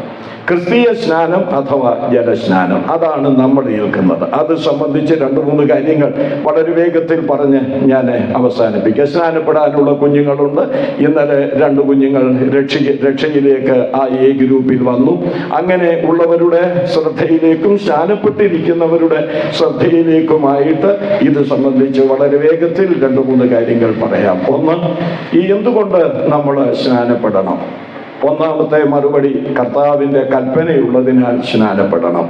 ക്രിസ്തീയ സ്നാനം അഥവാ ജലസ്നാനം, അതാണ് നമ്മൾ ഏൽക്കുന്നത്. അത് സംബന്ധിച്ച് 2-3 കാര്യങ്ങൾ വളരെ വേഗത്തിൽ പറഞ്ഞ് ഞാൻ അവസാനിപ്പിക്കുക. സ്നാനപ്പെടാനുള്ള കുഞ്ഞുങ്ങളുണ്ട്. ഇന്നലെ 2 കുഞ്ഞുങ്ങൾ രക്ഷയിലേക്ക് ആ A ഗ്രൂപ്പിൽ വന്നു. അങ്ങനെ ഉള്ളവരുടെ ശ്രദ്ധയിലേക്കും സ്നാനപ്പെട്ടിരിക്കുന്നവരുടെ ശ്രദ്ധയിലേക്കുമായിട്ട് ഇത് സംബന്ധിച്ച് വളരെ വേഗത്തിൽ 2-3 കാര്യങ്ങൾ പറയാം. ഒന്ന്, ഈ എന്തുകൊണ്ട് നമ്മൾ സ്നാനപ്പെടണം? ഒന്നാമത്തെ മറുപടി, കർത്താവിൻ്റെ കൽപ്പനയുള്ളതിനാൽ സ്നാനപ്പെടണം.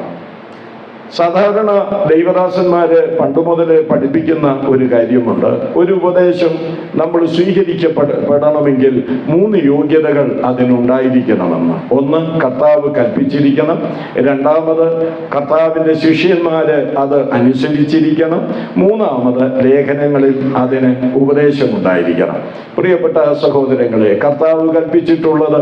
സാധാരണ ദൈവദാസന്മാര് പണ്ട് മുതൽ പഠിപ്പിക്കുന്ന ഒരു കാര്യമുണ്ട്. ഒരു ഉപദേശം നമ്മൾ സ്വീകരിക്കപ്പെടണമെങ്കിൽ 3 യോഗ്യതകൾ അതിനുണ്ടായിരിക്കണമെന്ന്. ഒന്ന്, കർത്താവ് കൽപ്പിച്ചിരിക്കണം. രണ്ടാമത്, കർത്താവിൻ്റെ ശിഷ്യന്മാര് അത് അനുസരിച്ചിരിക്കണം. മൂന്നാമത്, ലേഖനങ്ങളിൽ അതിന് ഉപദേശമുണ്ടായിരിക്കണം. പ്രിയപ്പെട്ട സഹോദരങ്ങളെ, കർത്താവ് കൽപ്പിച്ചിട്ടുള്ളത്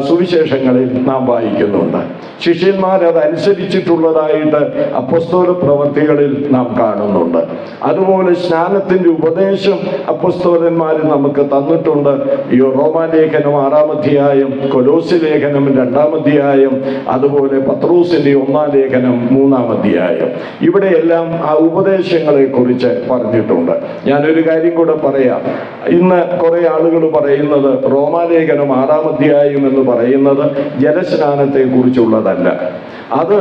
സുവിശേഷങ്ങളിൽ നാം വായിക്കുന്നുണ്ട്. ശിഷ്യന്മാരത് അനുസരിച്ചിട്ടുള്ളതായിട്ട് അപ്പോസ്തല പ്രവർത്തികളിൽ നാം കാണുന്നുണ്ട്. അതുപോലെ സ്നാനത്തിന്റെ ഉപദേശം അപ്പോസ്തലന്മാർ നമുക്ക് തന്നിട്ടുണ്ട്. ഈ റോമാലേഖനം 6-ാം അധ്യായം, കൊലോസ്യ ലേഖനം 2-ാം അധ്യായം, അതുപോലെ പത്രോസിന്റെ 1-ാം ലേഖനം 3-ാം അധ്യായം, ഇവിടെയെല്ലാം ആ ഉപദേശങ്ങളെ കുറിച്ച് പറഞ്ഞിട്ടുണ്ട്. ഞാനൊരു കാര്യം കൂടെ പറയാം. ഇന്ന് കുറെ ആളുകൾ പറയുന്നത് റോമാലേഖനം 6-ാം അധ്യായം എന്ന് പറയുന്നത് ജലസ്നാനത്തെ കുറിച്ചുള്ളതല്ല. അത്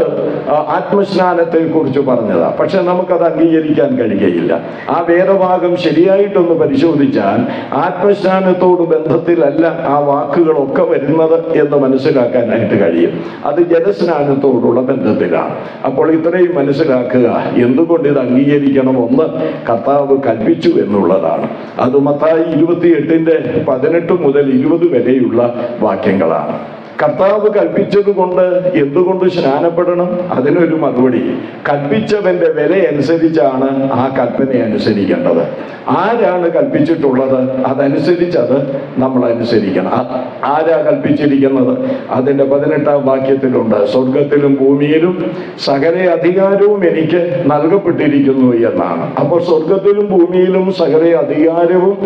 ആത്മസ്നാനം സ്നാനത്തെക്കുറിച്ച് പറഞ്ഞതാണ്. പക്ഷെ നമുക്കത് അംഗീകരിക്കാൻ കഴിയുകയില്ല. ആ വേദഭാഗം ശരിയായിട്ടൊന്ന് പരിശോധിച്ചാൽ ആത്മസ്നാനത്തോട് ബന്ധത്തിലല്ല ആ വാക്കുകളൊക്കെ വരുന്നത് എന്ന് മനസ്സിലാക്കാനായിട്ട് കഴിയും. അത് ജലസ്നാനത്തോടുള്ള ബന്ധത്തിലാണ്. അപ്പോൾ ഇത്രയും മനസ്സിലാക്കുക, എന്തുകൊണ്ട് ഇത് അംഗീകരിക്കണം. ഒന്ന്, കർത്താവ് കൽപ്പിച്ചു എന്നുള്ളതാണ്. അത് മത്തായി 28:18 മുതൽ 20 വരെയുള്ള വാക്യങ്ങളാണ്. കർത്താവ് കൽപ്പിച്ചത് കൊണ്ട് എന്തുകൊണ്ട് സ്നാനപ്പെടണം? അതിനൊരു മറുപടി, കൽപ്പിച്ചവന്റെ വില അനുസരിച്ചാണ് ആ കൽപ്പന അനുസരിക്കേണ്ടത്. ആരാണ് കൽപ്പിച്ചിട്ടുള്ളത് അതനുസരിച്ചത് നമ്മൾ അനുസരിക്കണം. ആരാ കൽപ്പിച്ചിരിക്കുന്നത്? അതിൻ്റെ 18-ാം വാക്യത്തിലുണ്ട്, സ്വർഗത്തിലും ഭൂമിയിലും സകല അധികാരവും എനിക്ക് നൽകപ്പെട്ടിരിക്കുന്നു എന്നാണ്. അപ്പോൾ സ്വർഗത്തിലും ഭൂമിയിലും സകല അധികാരവും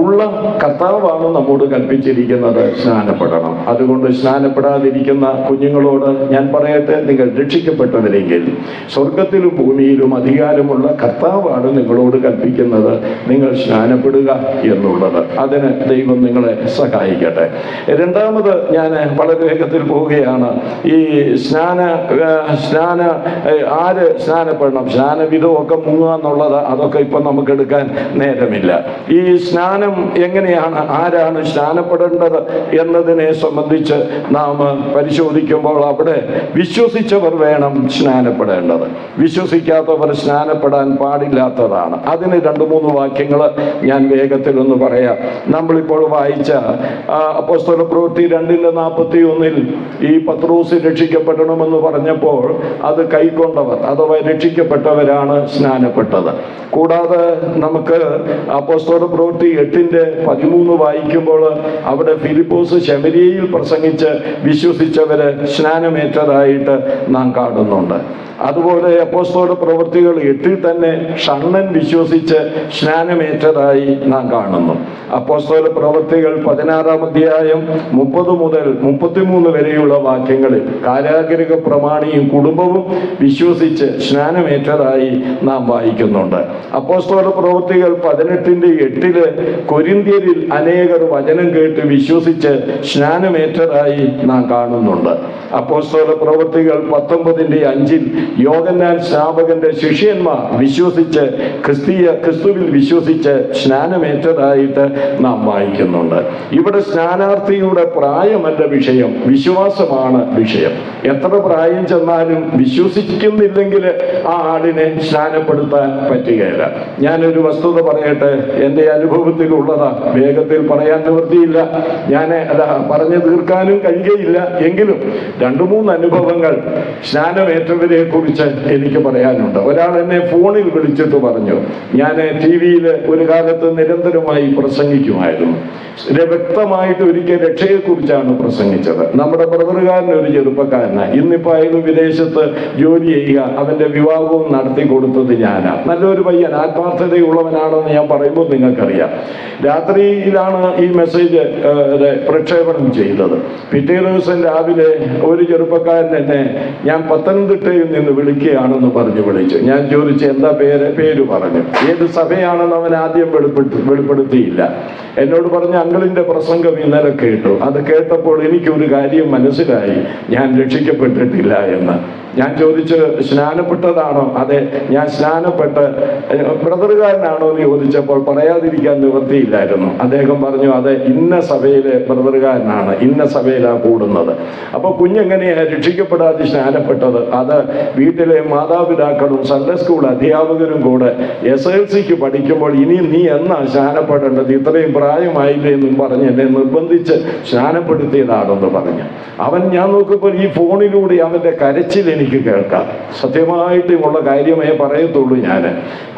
ഉള്ള കർത്താവാണ് നമ്മോട് കൽപ്പിച്ചിരിക്കുന്നത് സ്നാനപ്പെടണം. അതുകൊണ്ട് സ്നാനപ്പെടാതിരിക്കുന്ന കുഞ്ഞുങ്ങളോട് ഞാൻ പറയട്ടെ, നിങ്ങൾ രക്ഷിക്കപ്പെട്ടവരെങ്കിൽ സ്വർഗത്തിലും ഭൂമിയിലും അധികാരമുള്ള കർത്താവാണ് നിങ്ങളോട് കൽപ്പിക്കുന്നത് നിങ്ങൾ സ്നാനപ്പെടുക എന്നുള്ളത്. അതിന് ദൈവം നിങ്ങളെ സഹായിക്കട്ടെ. രണ്ടാമത് ഞാൻ വളരെ വേഗത്തിൽ പോവുകയാണ്. ഈ ആര് സ്നാനപ്പെടണം, സ്നാനവിധമൊക്കെ മുങ്ങുക എന്നുള്ളത് അതൊക്കെ ഇപ്പം നമുക്ക് എടുക്കാൻ നേരമില്ല. ഈ സ്നാനം എങ്ങനെയാണ്, ആരാണ് സ്നാനപ്പെടേണ്ടത് എന്നതിനെ സംബന്ധിച്ച് നാം പരിശോധിക്കുമ്പോൾ അവിടെ വിശ്വസിച്ചവർ വേണം സ്നാനപ്പെടേണ്ടത്. വിശ്വസിക്കാത്തവർ സ്നാനപ്പെടാൻ പാടില്ലാത്തതാണ്. അതിന് 2-3 വാക്യങ്ങൾ ഞാൻ വേഗത്തിൽ ഒന്ന് പറയാം. നമ്മളിപ്പോൾ വായിച്ച അപ്പോസ്തലപ്രവൃത്തി 2:41 ഈ പത്രോസ് രക്ഷിക്കപ്പെടണമെന്ന് പറഞ്ഞപ്പോൾ അത് കൈക്കൊണ്ടവർ അഥവാ രക്ഷിക്കപ്പെട്ടവരാണ് സ്നാനപ്പെട്ടത്. കൂടാതെ നമുക്ക് അപ്പോസ്തലപ്രവൃത്തി 8:13 വായിക്കുമ്പോൾ അവിടെ ഫിലിപ്പോസ് ശമരിയയിൽ പ്രസംഗിച്ച് വിശ്വസിച്ചവര് സ്നാനമേറ്റതായിട്ട് നാം കാണുന്നുണ്ട്. അതുപോലെ അപ്പോസ്തല പ്രവൃത്തികൾ 8 തന്നെ ഷണ്ണൻ വിശ്വസിച്ച് സ്നാനമേറ്റതായി നാം കാണുന്നു. അപ്പോസ്തല പ്രവൃത്തികൾ 16-ാം അധ്യായം 30 മുതൽ 33 വരെയുള്ള വാക്യങ്ങളിൽ കാരാഗൃഹ പ്രമാണിയും കുടുംബവും വിശ്വസിച്ച് സ്നാനമേറ്റതായി നാം വായിക്കുന്നുണ്ട്. അപ്പോസ്തല പ്രവൃത്തികൾ 18:8 കൊരിന്ത്യരിൽ അനേകർ വചനം കേട്ട് വിശ്വസിച്ച് സ്നാനമേറ്റതായി നാം കാണുന്നുണ്ട്. അപ്പോസ്തല പ്രവൃത്തികൾ 19:5 യോഹന്നാൻ സ്നാപകന്റെ ശിഷ്യന്മാർ വിശ്വസിച്ച് ക്രിസ്തുവിൽ വിശ്വസിച്ച് സ്നാനമേറ്റതായിട്ട് നാം വായിക്കുന്നുണ്ട്. ഇവിടെ സ്നാനാർത്ഥിയുടെ പ്രായമല്ല വിഷയം, വിശ്വാസമാണ് വിഷയം. എത്ര പ്രായം ചെന്നാലും വിശ്വസിക്കുന്നില്ലെങ്കിൽ ആ ആളിനെ സ്നാനപ്പെടുത്താൻ പറ്റുകയില്ല. ഞാനൊരു വസ്തുത പറയട്ടെ, എൻ്റെ അനുഭവത്തിലുള്ളതാ, വേഗത്തിൽ പറയാൻ നിവൃത്തിയില്ല, ഞാൻ പറഞ്ഞു തീർക്കാനും കഴിയുകയില്ല. എങ്കിലും 2-3 അനുഭവങ്ങൾ സ്നാനമേറ്റവരെ കുറിച്ച് എനിക്ക് പറയാനുണ്ട്. ഒരാൾ എന്നെ ഫോണിൽ വിളിച്ചിട്ട് പറഞ്ഞു, ഞാൻ TV-യിൽ ഒരു കാലത്ത് നിരന്തരമായി പ്രസംഗിക്കുമായിരുന്നു. വ്യക്തമായിട്ട് ഒരിക്കൽ രക്ഷയെക്കുറിച്ചാണ് പ്രസംഗിച്ചത്. നമ്മുടെ ബ്രദറുകാരൻ ഒരു ചെറുപ്പക്കാരനാണ്, ഇന്നിപ്പോൾ അയാൾ വിദേശത്ത് ജോലി ചെയ്യുക, അവൻ്റെ വിവാഹവും നടത്തി കൊടുത്തത് ഞാനാണ്. നല്ലൊരു പയ്യൻ, ആത്മാർത്ഥതയുള്ളവനാണെന്ന് ഞാൻ പറയുമ്പോൾ നിങ്ങൾക്കറിയാം. രാത്രിയിലാണ് ഈ മെസ്സേജ് പ്രക്ഷേപണം ചെയ്തത്. പിറ്റേ ദിവസം രാവിലെ ഒരു ചെറുപ്പക്കാരൻ എന്നെ, ഞാൻ പത്തനംതിട്ടയിൽ നിന്ന് വിളിക്കുകയാണെന്ന് പറഞ്ഞു വിളിച്ചു. ഞാൻ ചോദിച്ചു എന്താ പേര് പറഞ്ഞു. ഏത് സഭയാണെന്ന് അവൻ ആദ്യം വെളിപ്പെടുത്തിയില്ല. എന്നോട് പറഞ്ഞു, അങ്കിളിന്റെ പ്രസംഗം ഇന്നലെ കേട്ടു. അത് കേട്ടപ്പോൾ എനിക്കൊരു കാര്യം മനസ്സിലായി, ഞാൻ രക്ഷിക്കപ്പെട്ടിട്ടില്ല എന്ന്. ഞാൻ ചോദിച്ചു, സ്നാനപ്പെട്ടതാണോ? അതെ, ഞാൻ സ്നാനപ്പെട്ട്. ബ്രദറുകാരനാണോ എന്ന് ചോദിച്ചപ്പോൾ പറയാതിരിക്കാൻ നിവൃത്തിയില്ലായിരുന്നു. അദ്ദേഹം പറഞ്ഞു, അതെ, ഇന്ന സഭയിലെ ബ്രദറുകാരനാണ്, ഇന്ന സഭയിലാണ് കൂടുന്നത്. അപ്പോൾ കുഞ്ഞെങ്ങനെയാണ് രക്ഷിക്കപ്പെടാതെ സ്നാനപ്പെട്ടത്? അത് വീട്ടിലെ മാതാപിതാക്കളും സൺഡേ സ്കൂൾ അധ്യാപകരും കൂടെ SLCക്ക് പഠിക്കുമ്പോൾ ഇനി നീ എന്നാ സ്നാനപ്പെടേണ്ടത്, ഇത്രയും പ്രായമായില്ലേ എന്നും പറഞ്ഞ് എന്നെ നിർബന്ധിച്ച് സ്നാനപ്പെടുത്തിയതാണെന്ന് പറഞ്ഞു. ഞാൻ നോക്കുമ്പോൾ ഈ ഫോണിലൂടെ അവൻ്റെ കരച്ചിൽ എനിക്ക് കേൾക്കാം. സത്യമായിട്ടുമുള്ള കാര്യമേ പറയത്തുള്ളൂ. ഞാൻ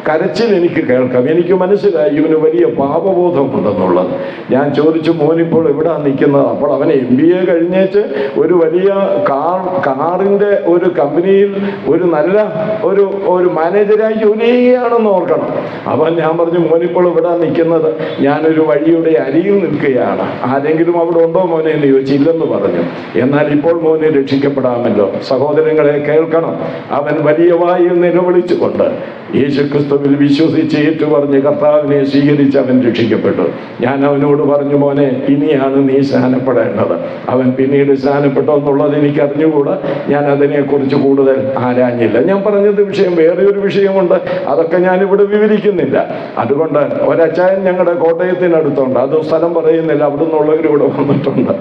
കരച്ചിൽ എനിക്ക് കേൾക്കാം. എനിക്ക് മനസ്സിലായി ഇവന് വലിയ പാപബോധമുണ്ടെന്നുള്ളത്. ഞാൻ ചോദിച്ചു, മോനിപ്പോൾ എവിടെ നിൽക്കുന്നത്? അപ്പോൾ അവൻ MBA കഴിഞ്ഞേച്ച് ഒരു വലിയ കാറിൻ്റെ ഒരു കമ്പനിയിൽ ഒരു നല്ല ഒരു മാനേജരായി ജോലി ചെയ്യുകയാണെന്ന് ഓർക്കണം. ഞാൻ പറഞ്ഞു, മോനിപ്പോൾ എവിടെ നിൽക്കുന്നത്? ഞാനൊരു വഴിയുടെ അരിയിൽ നിൽക്കുകയാണ്. ആരെങ്കിലും അവിടെ ഉണ്ടോ മോനെ എന്ന് ചോദിച്ചില്ലെന്ന് പറഞ്ഞു. എന്നാൽ ഇപ്പോൾ മോനെ രക്ഷിക്കപ്പെടാമല്ലോ. സഹോദരങ്ങളെ കേൾക്കണം, അവൻ വലിയ വായിൽ നിലവിളിച്ചുകൊണ്ട് യേശുക്രിസ്തുവിൽ വിശ്വസിച്ച് ഏറ്റുപറഞ്ഞ് കർത്താവിനെ സ്വീകരിച്ച് അവൻ രക്ഷിക്കപ്പെട്ടു. ഞാൻ അവനോട് പറഞ്ഞു, മോനെ, ഇനിയാണ് നീ സ്നാനപ്പെടേണ്ടത്. അവൻ പിന്നീട് സ്നാനപ്പെട്ടോ എന്നുള്ളത് എനിക്ക് അറിഞ്ഞുകൂടാ. ഞാൻ അതിനെക്കുറിച്ച് കൂടുതൽ ആരാഞ്ഞില്ല. ഞാൻ പറഞ്ഞത് വിഷയം വേറെ ഒരു വിഷയമുണ്ട്, അതൊക്കെ ഞാനിവിടെ വിവരിക്കുന്നില്ല. അതുകൊണ്ട് ഒരച്ചായൻ ഞങ്ങളുടെ കോട്ടയത്തിനടുത്തുണ്ട്, അത് സ്ഥലം പറയുന്നില്ല, അവിടെ നിന്നുള്ളവരിവിടെ വന്നിട്ടുണ്ട്.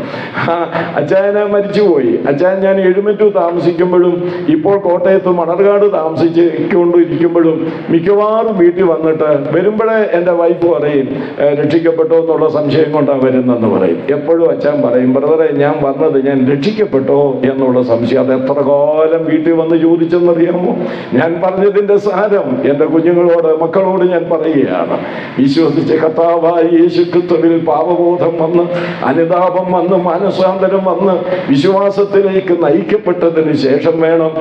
അച്ചായനെ മരിച്ചുപോയി. അച്ചായൻ ഞാൻ എഴുമറ്റൂർ താമസിക്കുമ്പോഴും ഇപ്പോൾ കോട്ടയത്ത് മണർകാട് താമസിച്ചുകൊണ്ടിരിക്കുമ്പോഴും മിക്കവാറും വീട്ടിൽ വന്നിട്ട് വരുമ്പോഴേ എൻ്റെ വൈഫ് പറയും, രക്ഷിക്കപ്പെട്ടോ എന്നുള്ള സംശയം കൊണ്ടാണ് വരുന്നെന്ന് പറയും. എപ്പോഴും അച്ഛൻ പറയും, ബ്രദറെ, ഞാൻ വന്നത് ഞാൻ രക്ഷിക്കപ്പെട്ടോ എന്നുള്ള സംശയം. അത് എത്ര കാലം വീട്ടിൽ വന്ന് ചോദിച്ചെന്നറിയാമോ? ഞാൻ പറഞ്ഞതിൻ്റെ സാരം എൻ്റെ കുഞ്ഞുങ്ങളോട്, മക്കളോട് ഞാൻ പറയുകയാണ്. വിശ്വസിച്ച് കർത്താവായ യേശുക്രിസ്തുവിൽ പാപബോധം വന്ന്, അനുതാപം വന്ന്, മാനസാന്തരം വന്ന് വിശ്വാസത്തിലേക്ക് നയിക്കപ്പെട്ടതിന് ശേഷം വേണം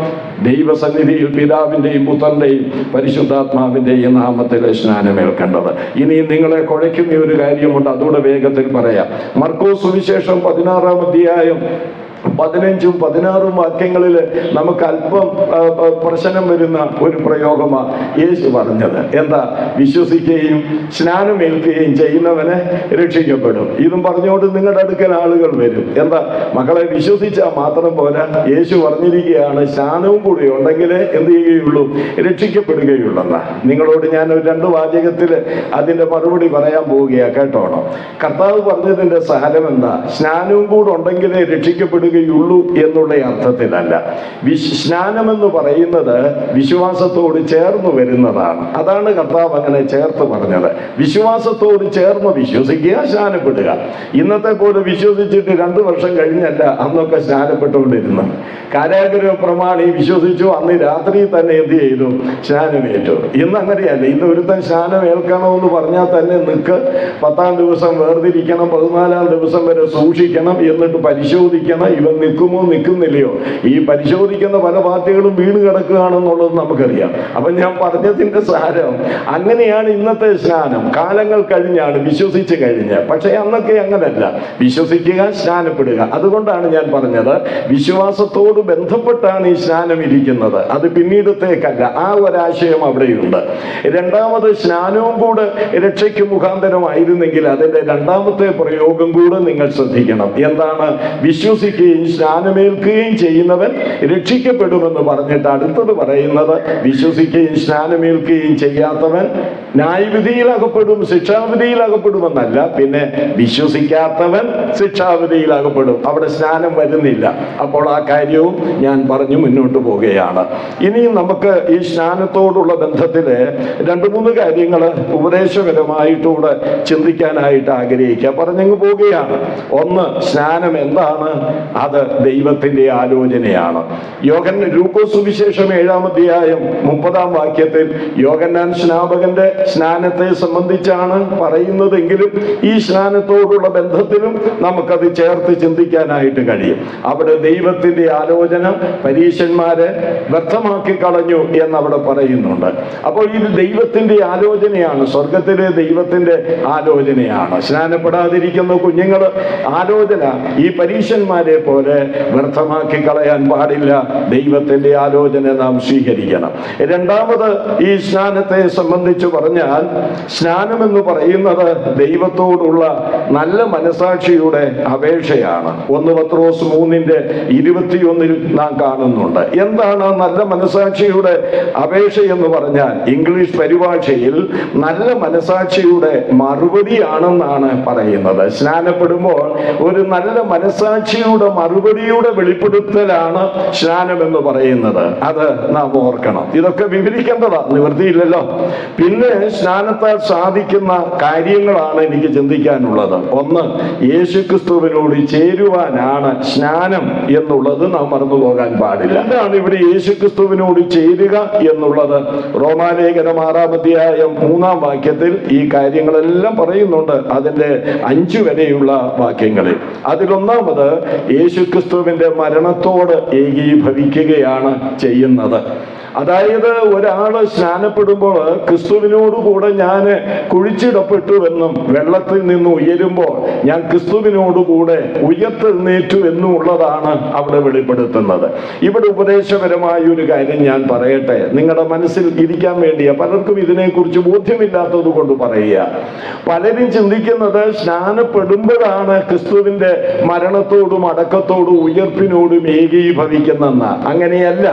ദൈവസന്നിധിയിൽ പിതാവിൻ്റെയും പുത്രൻ്റെയും പരിശുദ്ധാത്മാവിൻ്റെയും നാമത്തിൽ സ്നാനമേൽക്കേണ്ടത്. ഇനി നിങ്ങളെ കുഴയ്ക്കുന്ന ഒരു കാര്യമുണ്ട്, അതുകൂടെ വേഗത്തിൽ പറയാം. മർക്കോസ് സുവിശേഷം 16-ാം അധ്യായം 15-ഉം 16-ഉം വാക്യങ്ങളിൽ നമുക്ക് അല്പം പ്രശ്നം വരുന്ന ഒരു പ്രയോഗമാണ് യേശു പറഞ്ഞത്. എന്താ? വിശ്വസിക്കുകയും സ്നാനമേൽക്കുകയും ചെയ്യുന്നവനെ രക്ഷിക്കപ്പെടും. ഇതും പറഞ്ഞുകൊണ്ട് നിങ്ങളുടെ അടുക്കൽ ആളുകൾ വരും. എന്താ? മക്കളെ, വിശ്വസിച്ചാൽ മാത്രം പോരാ, യേശു പറഞ്ഞിരിക്കുകയാണ് സ്നാനവും കൂടി ഉണ്ടെങ്കിലേ എന്ത് ചെയ്യുകയുള്ളൂ? രക്ഷിക്കപ്പെടുകയുള്ളെന്ന. നിങ്ങളോട് ഞാൻ ഒരു 2 വാചകത്തിൽ അതിൻ്റെ മറുപടി പറയാൻ പോവുകയാണ്, കേട്ടോണം. കർത്താവ് പറഞ്ഞതിൻ്റെ സാരം എന്താ? സ്നാനവും കൂടെ ഉണ്ടെങ്കിലേ രക്ഷിക്കപ്പെടുകയുള്ളൂ എന്നുള്ള അർത്ഥത്തിലല്ല. സ്നാനമെന്ന് പറയുന്നത് വിശ്വാസത്തോട് ചേർന്ന് വരുന്നതാണ്. അതാണ് കർത്താവ് അങ്ങനെ ചേർത്ത് പറഞ്ഞത്. വിശ്വാസത്തോട് ചേർന്ന് വിശ്വസിക്കുക, സ്നാനപ്പെടുക. ഇന്നത്തെ പോലെ വിശ്വസിച്ചിട്ട് 2 വർഷം കഴിഞ്ഞല്ല അന്നൊക്കെ സ്നാനപ്പെട്ടുകൊണ്ടിരുന്നു. കാരാഗ്രഹ പ്രമാണി വിശ്വസിച്ചു, അന്ന് രാത്രി തന്നെ എന്ത് ചെയ്തു? സ്നാനമേറ്റു. ഇന്ന് അങ്ങനെയല്ല. ഇന്ന് ഒരുത്തൻ സ്നാനം ഏൽക്കണമെന്ന് പറഞ്ഞാൽ തന്നെ നിൽക്ക്, 10-ാം ദിവസം വേർതിരിക്കണം, 14-ാം ദിവസം വരെ സൂക്ഷിക്കണം, എന്നിട്ട് പരിശോധിക്കണം ഇവൻ നിൽക്കുമോ നിൽക്കുന്നില്ലയോ. ഈ പരിശോധിക്കുന്ന പല പാർട്ടികളും വീണ് കിടക്കുകയാണെന്നുള്ളത് നമുക്കറിയാം. അപ്പം ഞാൻ പറഞ്ഞതിൻ്റെ സാരം അങ്ങനെയാണ്. ഇന്നത്തെ സ്നാനം കാലങ്ങൾ കഴിഞ്ഞാണ്, വിശ്വസിച്ച് കഴിഞ്ഞ്. പക്ഷേ അന്നൊക്കെ അങ്ങനല്ല. വിശ്വസിക്കുക, സ്നാനപ്പെടുക. അതുകൊണ്ടാണ് ഞാൻ പറഞ്ഞത്, വിശ്വാസത്തോട് ബന്ധപ്പെട്ടാണ് ഈ സ്നാനം ഇരിക്കുന്നത്, അത് പിന്നീടത്തേക്കല്ല. ആ ഒരാശയം അവിടെയുണ്ട്. രണ്ടാമത്, സ്നാനവും കൂടെ രക്ഷയ്ക്ക് മുഖാന്തരമായിരുന്നെങ്കിൽ അതിൻ്റെ 2ാമത്തെ പ്രയോഗം കൂടെ നിങ്ങൾ ശ്രദ്ധിക്കണം. എന്താണ്? വിശ്വസിക്കുകയും സ്നാനമേൽക്കുകയും ചെയ്യുന്നവൻ രക്ഷിക്കപ്പെടുമെന്ന് പറഞ്ഞിട്ട് അടുത്തത് പറയുന്നത്, വിശ്വസിക്കുകയും സ്നാനമേൽക്കുകയും ചെയ്യാത്തവൻ ന്യായവിധിയിൽ അകപ്പെടും, ശിക്ഷാവിധിയിൽ അകപ്പെടുമെന്നല്ല. പിന്നെ വിശ്വസിക്കാത്തവൻ ശിക്ഷാവിധിയിൽ അകപ്പെടും. അവിടെ സ്നാനം വരുന്നില്ല. അപ്പോൾ ആ കാര്യവും ഞാൻ പറഞ്ഞു മുന്നോട്ട് പോവുകയാണ്. ഇനിയും നമുക്ക് ഈ സ്നാനത്തോടുള്ള ബന്ധത്തിൽ 2-3 കാര്യങ്ങൾ ഉപദേശപരമായിട്ടൂടെ ചിന്തിക്കാനായിട്ട് ആഗ്രഹിക്കുക. പറഞ്ഞങ്ങ് പോവുകയാണ്. ഒന്ന്, സ്നാനം എന്താണ്? അത് ദൈവത്തിന്റെ ആലോചനയാണ്. ലൂക്കോസ് സുവിശേഷം 7-ാം അധ്യായം 30-ാം വാക്യത്തിൽ യോഹന്നാൻ സ്നാപകന്റെ സ്നാനത്തെ സംബന്ധിച്ചാണ് പറയുന്നതെങ്കിലും ഈ സ്നാനത്തോടുള്ള ബന്ധത്തിലും നമുക്കത് ചേർത്ത് ചിന്തിക്കാനായിട്ട് കഴിയും. അവിടെ ദൈവത്തിന്റെ ആലോചന പരീശന്മാരെ വ്യർത്ഥമാക്കി കളഞ്ഞു എന്നവിടെ പറയുന്നുണ്ട്. അപ്പോൾ ഇത് ദൈവത്തിന്റെ ആലോചനയാണ്, സ്വർഗത്തിലെ ദൈവത്തിന്റെ ആലോചനയാണ്. സ്നാനപ്പെടാതിരിക്കുന്ന കുഞ്ഞുങ്ങൾ ആലോചന ഈ പരീശന്മാരെ പോലെ വ്യർത്ഥമാക്കി കളയാൻ പാടില്ല. ദൈവത്തിന്റെ ആലോചന നാം സ്വീകരിക്കണം. രണ്ടാമത്, ഈ സ്നാനത്തെ സംബന്ധിച്ച് പറഞ്ഞാൽ, സ്നാനമെന്ന് പറയുന്നത് ദൈവത്തോടുള്ള നല്ല മനസാക്ഷിയുടെ അപേക്ഷയാണ്. 1 പത്രോസ് 3:21 നാം കാണുന്നുണ്ട്. എന്താണ് നല്ല മനസാക്ഷിയുടെ അപേക്ഷ എന്ന് പറഞ്ഞാൽ? ഇംഗ്ലീഷ് പരിഭാഷയിൽ നല്ല മനസാക്ഷിയുടെ മറുപടിയാണെന്നാണ് പറയുന്നത്. സ്നാനപ്പെടുമ്പോൾ ഒരു നല്ല മനസാക്ഷിയുടെ മറുപടിയുടെ വെളിപ്പെടുത്തലാണ് സ്നാനം എന്ന് പറയുന്നത്. അത് നാം ഓർക്കണം. ഇതൊക്കെ വിവരിക്കേണ്ടതാ, നിവൃത്തിയില്ലല്ലോ. പിന്നെ സ്നാനത്താൽ സാധിക്കുന്ന കാര്യങ്ങളാണ് എനിക്ക് ചിന്തിക്കാനുള്ളത്. ഒന്ന്, യേശുക്രിസ്തുവിനോട് ചേരുവാനാണ് സ്നാനം എന്നുള്ളത് നാം മറന്നു പോകാൻ പാടില്ല. എന്താണ് ഇവിടെ യേശുക്രിസ്തുവിനോട് ചേരുക എന്നുള്ളത്? റോമാലേഖനം 6-ാം അധ്യായം 3-ാം വാക്യത്തിൽ ഈ കാര്യങ്ങളെല്ലാം പറയുന്നുണ്ട്. അതിന്റെ 5 വരെയുള്ള വാക്യങ്ങളിൽ അതിലൊന്നാമത്, യേശുക്രിസ്തുവിന്റെ മരണത്തോട് ഏകീഭവിക്കുകയാണ് ചെയ്യുന്നത്. അതായത് ഒരാള് സ്നാനപ്പെടുമ്പോൾ ക്രിസ്തുവിനോടുകൂടെ ഞാൻ കുഴിച്ചിടപ്പെട്ടുവെന്നും വെള്ളത്തിൽ നിന്ന് ഉയരുമ്പോൾ ഞാൻ ക്രിസ്തുവിനോടുകൂടെ ഉയർത്തെഴുന്നേറ്റു എന്നുള്ളതാണ് അവിടെ വെളിപ്പെടുത്തുന്നത്. ഇവിടെ ഉപദേശപരമായ ഒരു കാര്യം ഞാൻ പറയട്ടെ, നിങ്ങളുടെ മനസ്സിൽ ഇരിക്കാൻ വേണ്ടിയാ. പലർക്കും ഇതിനെക്കുറിച്ച് ബോധ്യമില്ലാത്തത് കൊണ്ട് പറയുക. പലരും ചിന്തിക്കുന്നത് സ്നാനപ്പെടുമ്പോഴാണ് ക്രിസ്തുവിന്റെ മരണത്തോടും അടക്കത്തോടും ഉയർപ്പിനോടും ഏകീഭവിക്കുന്നെന്ന. അങ്ങനെയല്ല.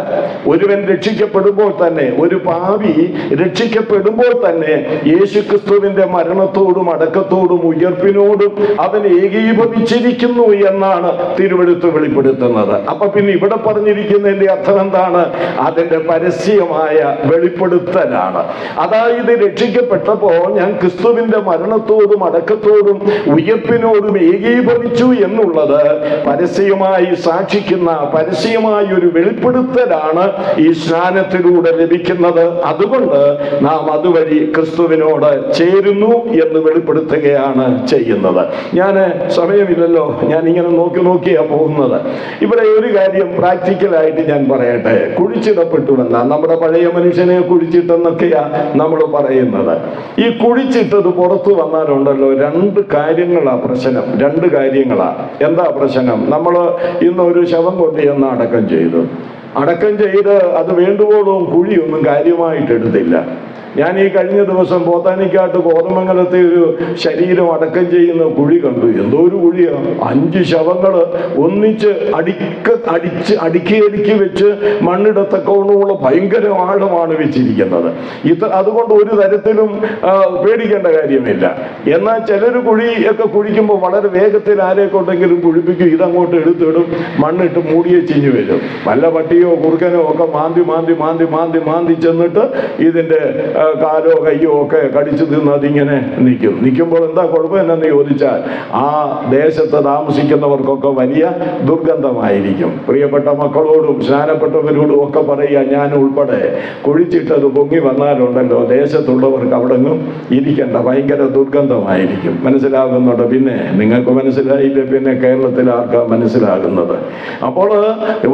ഒരുവൻ രക്ഷിക്കപ്പെടുമ്പോൾ തന്നെ, ഒരു പാപി രക്ഷിക്കപ്പെടുമ്പോൾ തന്നെ യേശു ക്രിസ്തുവിന്റെ മരണത്തോടും അടക്കത്തോടും ഉയർപ്പിനോടും അവൻ ഏകീഭവിച്ചിരിക്കുന്നു എന്നാണ് തിരുവെഴുത്ത് വെളിപ്പെടുത്തുന്നത്. അപ്പൊ പിന്നെ ഇവിടെ പറഞ്ഞിരിക്കുന്നതിന്റെ അർത്ഥം എന്താണ്? അതിന്റെ പരസ്യമായ വെളിപ്പെടുത്തലാണ്. അതായത് രക്ഷിക്കപ്പെട്ടപ്പോ ഞാൻ ക്രിസ്തുവിന്റെ മരണത്തോടും അടക്കത്തോടും ഉയർപ്പിനോടും ഏകീഭവിച്ചു എന്നുള്ളത് പരസ്യമായി സാക്ഷിക്കുന്ന പരസ്യമായ ഒരു വെളിപ്പെടുത്തലാണ് ഈ സ്നാനത്തിലൂടെ ലഭിക്കുന്നത്. അതുകൊണ്ട് നാം അതുവഴി ക്രിസ്തുവിനോട് ചേരുന്നു എന്ന് വെളിപ്പെടുത്തുകയാണ് ചെയ്യുന്നത്. ഞാൻ സമയമില്ലല്ലോ, ഞാൻ ഇങ്ങനെ നോക്കിയാ പോകുന്നത്. ഇവിടെ ഒരു കാര്യം പ്രാക്ടിക്കലായിട്ട് ഞാൻ പറയട്ടെ. കുഴിച്ചിടപ്പെട്ടുവെന്ന നമ്മുടെ പഴയ മനുഷ്യനെ കുഴിച്ചിട്ടെന്നൊക്കെയാ നമ്മൾ പറയുന്നത്. ഈ കുഴിച്ചിട്ടത് പുറത്തു വന്നാലുണ്ടല്ലോ, രണ്ട് കാര്യങ്ങളാ പ്രശ്നം. രണ്ട് കാര്യങ്ങളാ. എന്താ പ്രശ്നം? നമ്മൾ ഇന്ന് ഒരു ശവം കൊണ്ട് ചെന്ന് അടക്കം ചെയ്ത് അത് വേണ്ടുവോളം കുഴിയൊന്നും കാര്യമായിട്ട് എടുത്തില്ല. ഞാൻ ഈ കഴിഞ്ഞ ദിവസം പോത്താനിക്കാട്ട് കോതമംഗലത്തെ ഒരു ശരീരം അടക്കം ചെയ്യുന്ന കുഴി കണ്ടു. എന്തോ ഒരു കുഴിയാണ്. 5 ശവങ്ങൾ ഒന്നിച്ച് അടുക്കി വെച്ച് മണ്ണിടത്തക്കവണ്ണമുള്ള ഭയങ്കര ആഴമാണ് വെച്ചിരിക്കുന്നത്. അതുകൊണ്ട് ഒരു തരത്തിലും പേടിക്കേണ്ട കാര്യമില്ല. എന്നാൽ ചിലർ കുഴിയൊക്കെ കുഴിക്കുമ്പോൾ വളരെ വേഗത്തിൽ ആരെക്കൊണ്ടെങ്കിലും കുഴിപ്പിക്കും. ഇതങ്ങോട്ട് എടുത്തിടും, മണ്ണിട്ട് മൂടിയെ ചിഞ്ഞു വരും. വല്ല പട്ടിയോ കുറുക്കനോ ഒക്കെ മാന്തി ചെന്നിട്ട് ഇതിന്റെ കാലോ കയ്യോ ഒക്കെ കടിച്ചു തിന്ന് അതിങ്ങനെ നിൽക്കുമ്പോൾ എന്താ കുഴപ്പം എന്നു ചോദിച്ചാൽ ആ ദേശത്ത് താമസിക്കുന്നവർക്കൊക്കെ വലിയ ദുർഗന്ധമായിരിക്കും. പ്രിയപ്പെട്ട മക്കളോടും സ്നാനപ്പെട്ടവരോടും ഒക്കെ പറയുക, ഞാൻ ഉൾപ്പെടെ കുഴിച്ചിട്ടത് പൊങ്ങി വന്നാലുണ്ടല്ലോ ദേശത്തുള്ളവർക്ക് അവിടെങ്ങും ഇരിക്കേണ്ട, ഭയങ്കര ദുർഗന്ധമായിരിക്കും. മനസ്സിലാകുന്നുണ്ട്? പിന്നെ നിങ്ങൾക്ക് മനസ്സിലായില്ലേ പിന്നെ കേരളത്തിൽ ആർക്കാ മനസ്സിലാകുന്നത്? അപ്പോൾ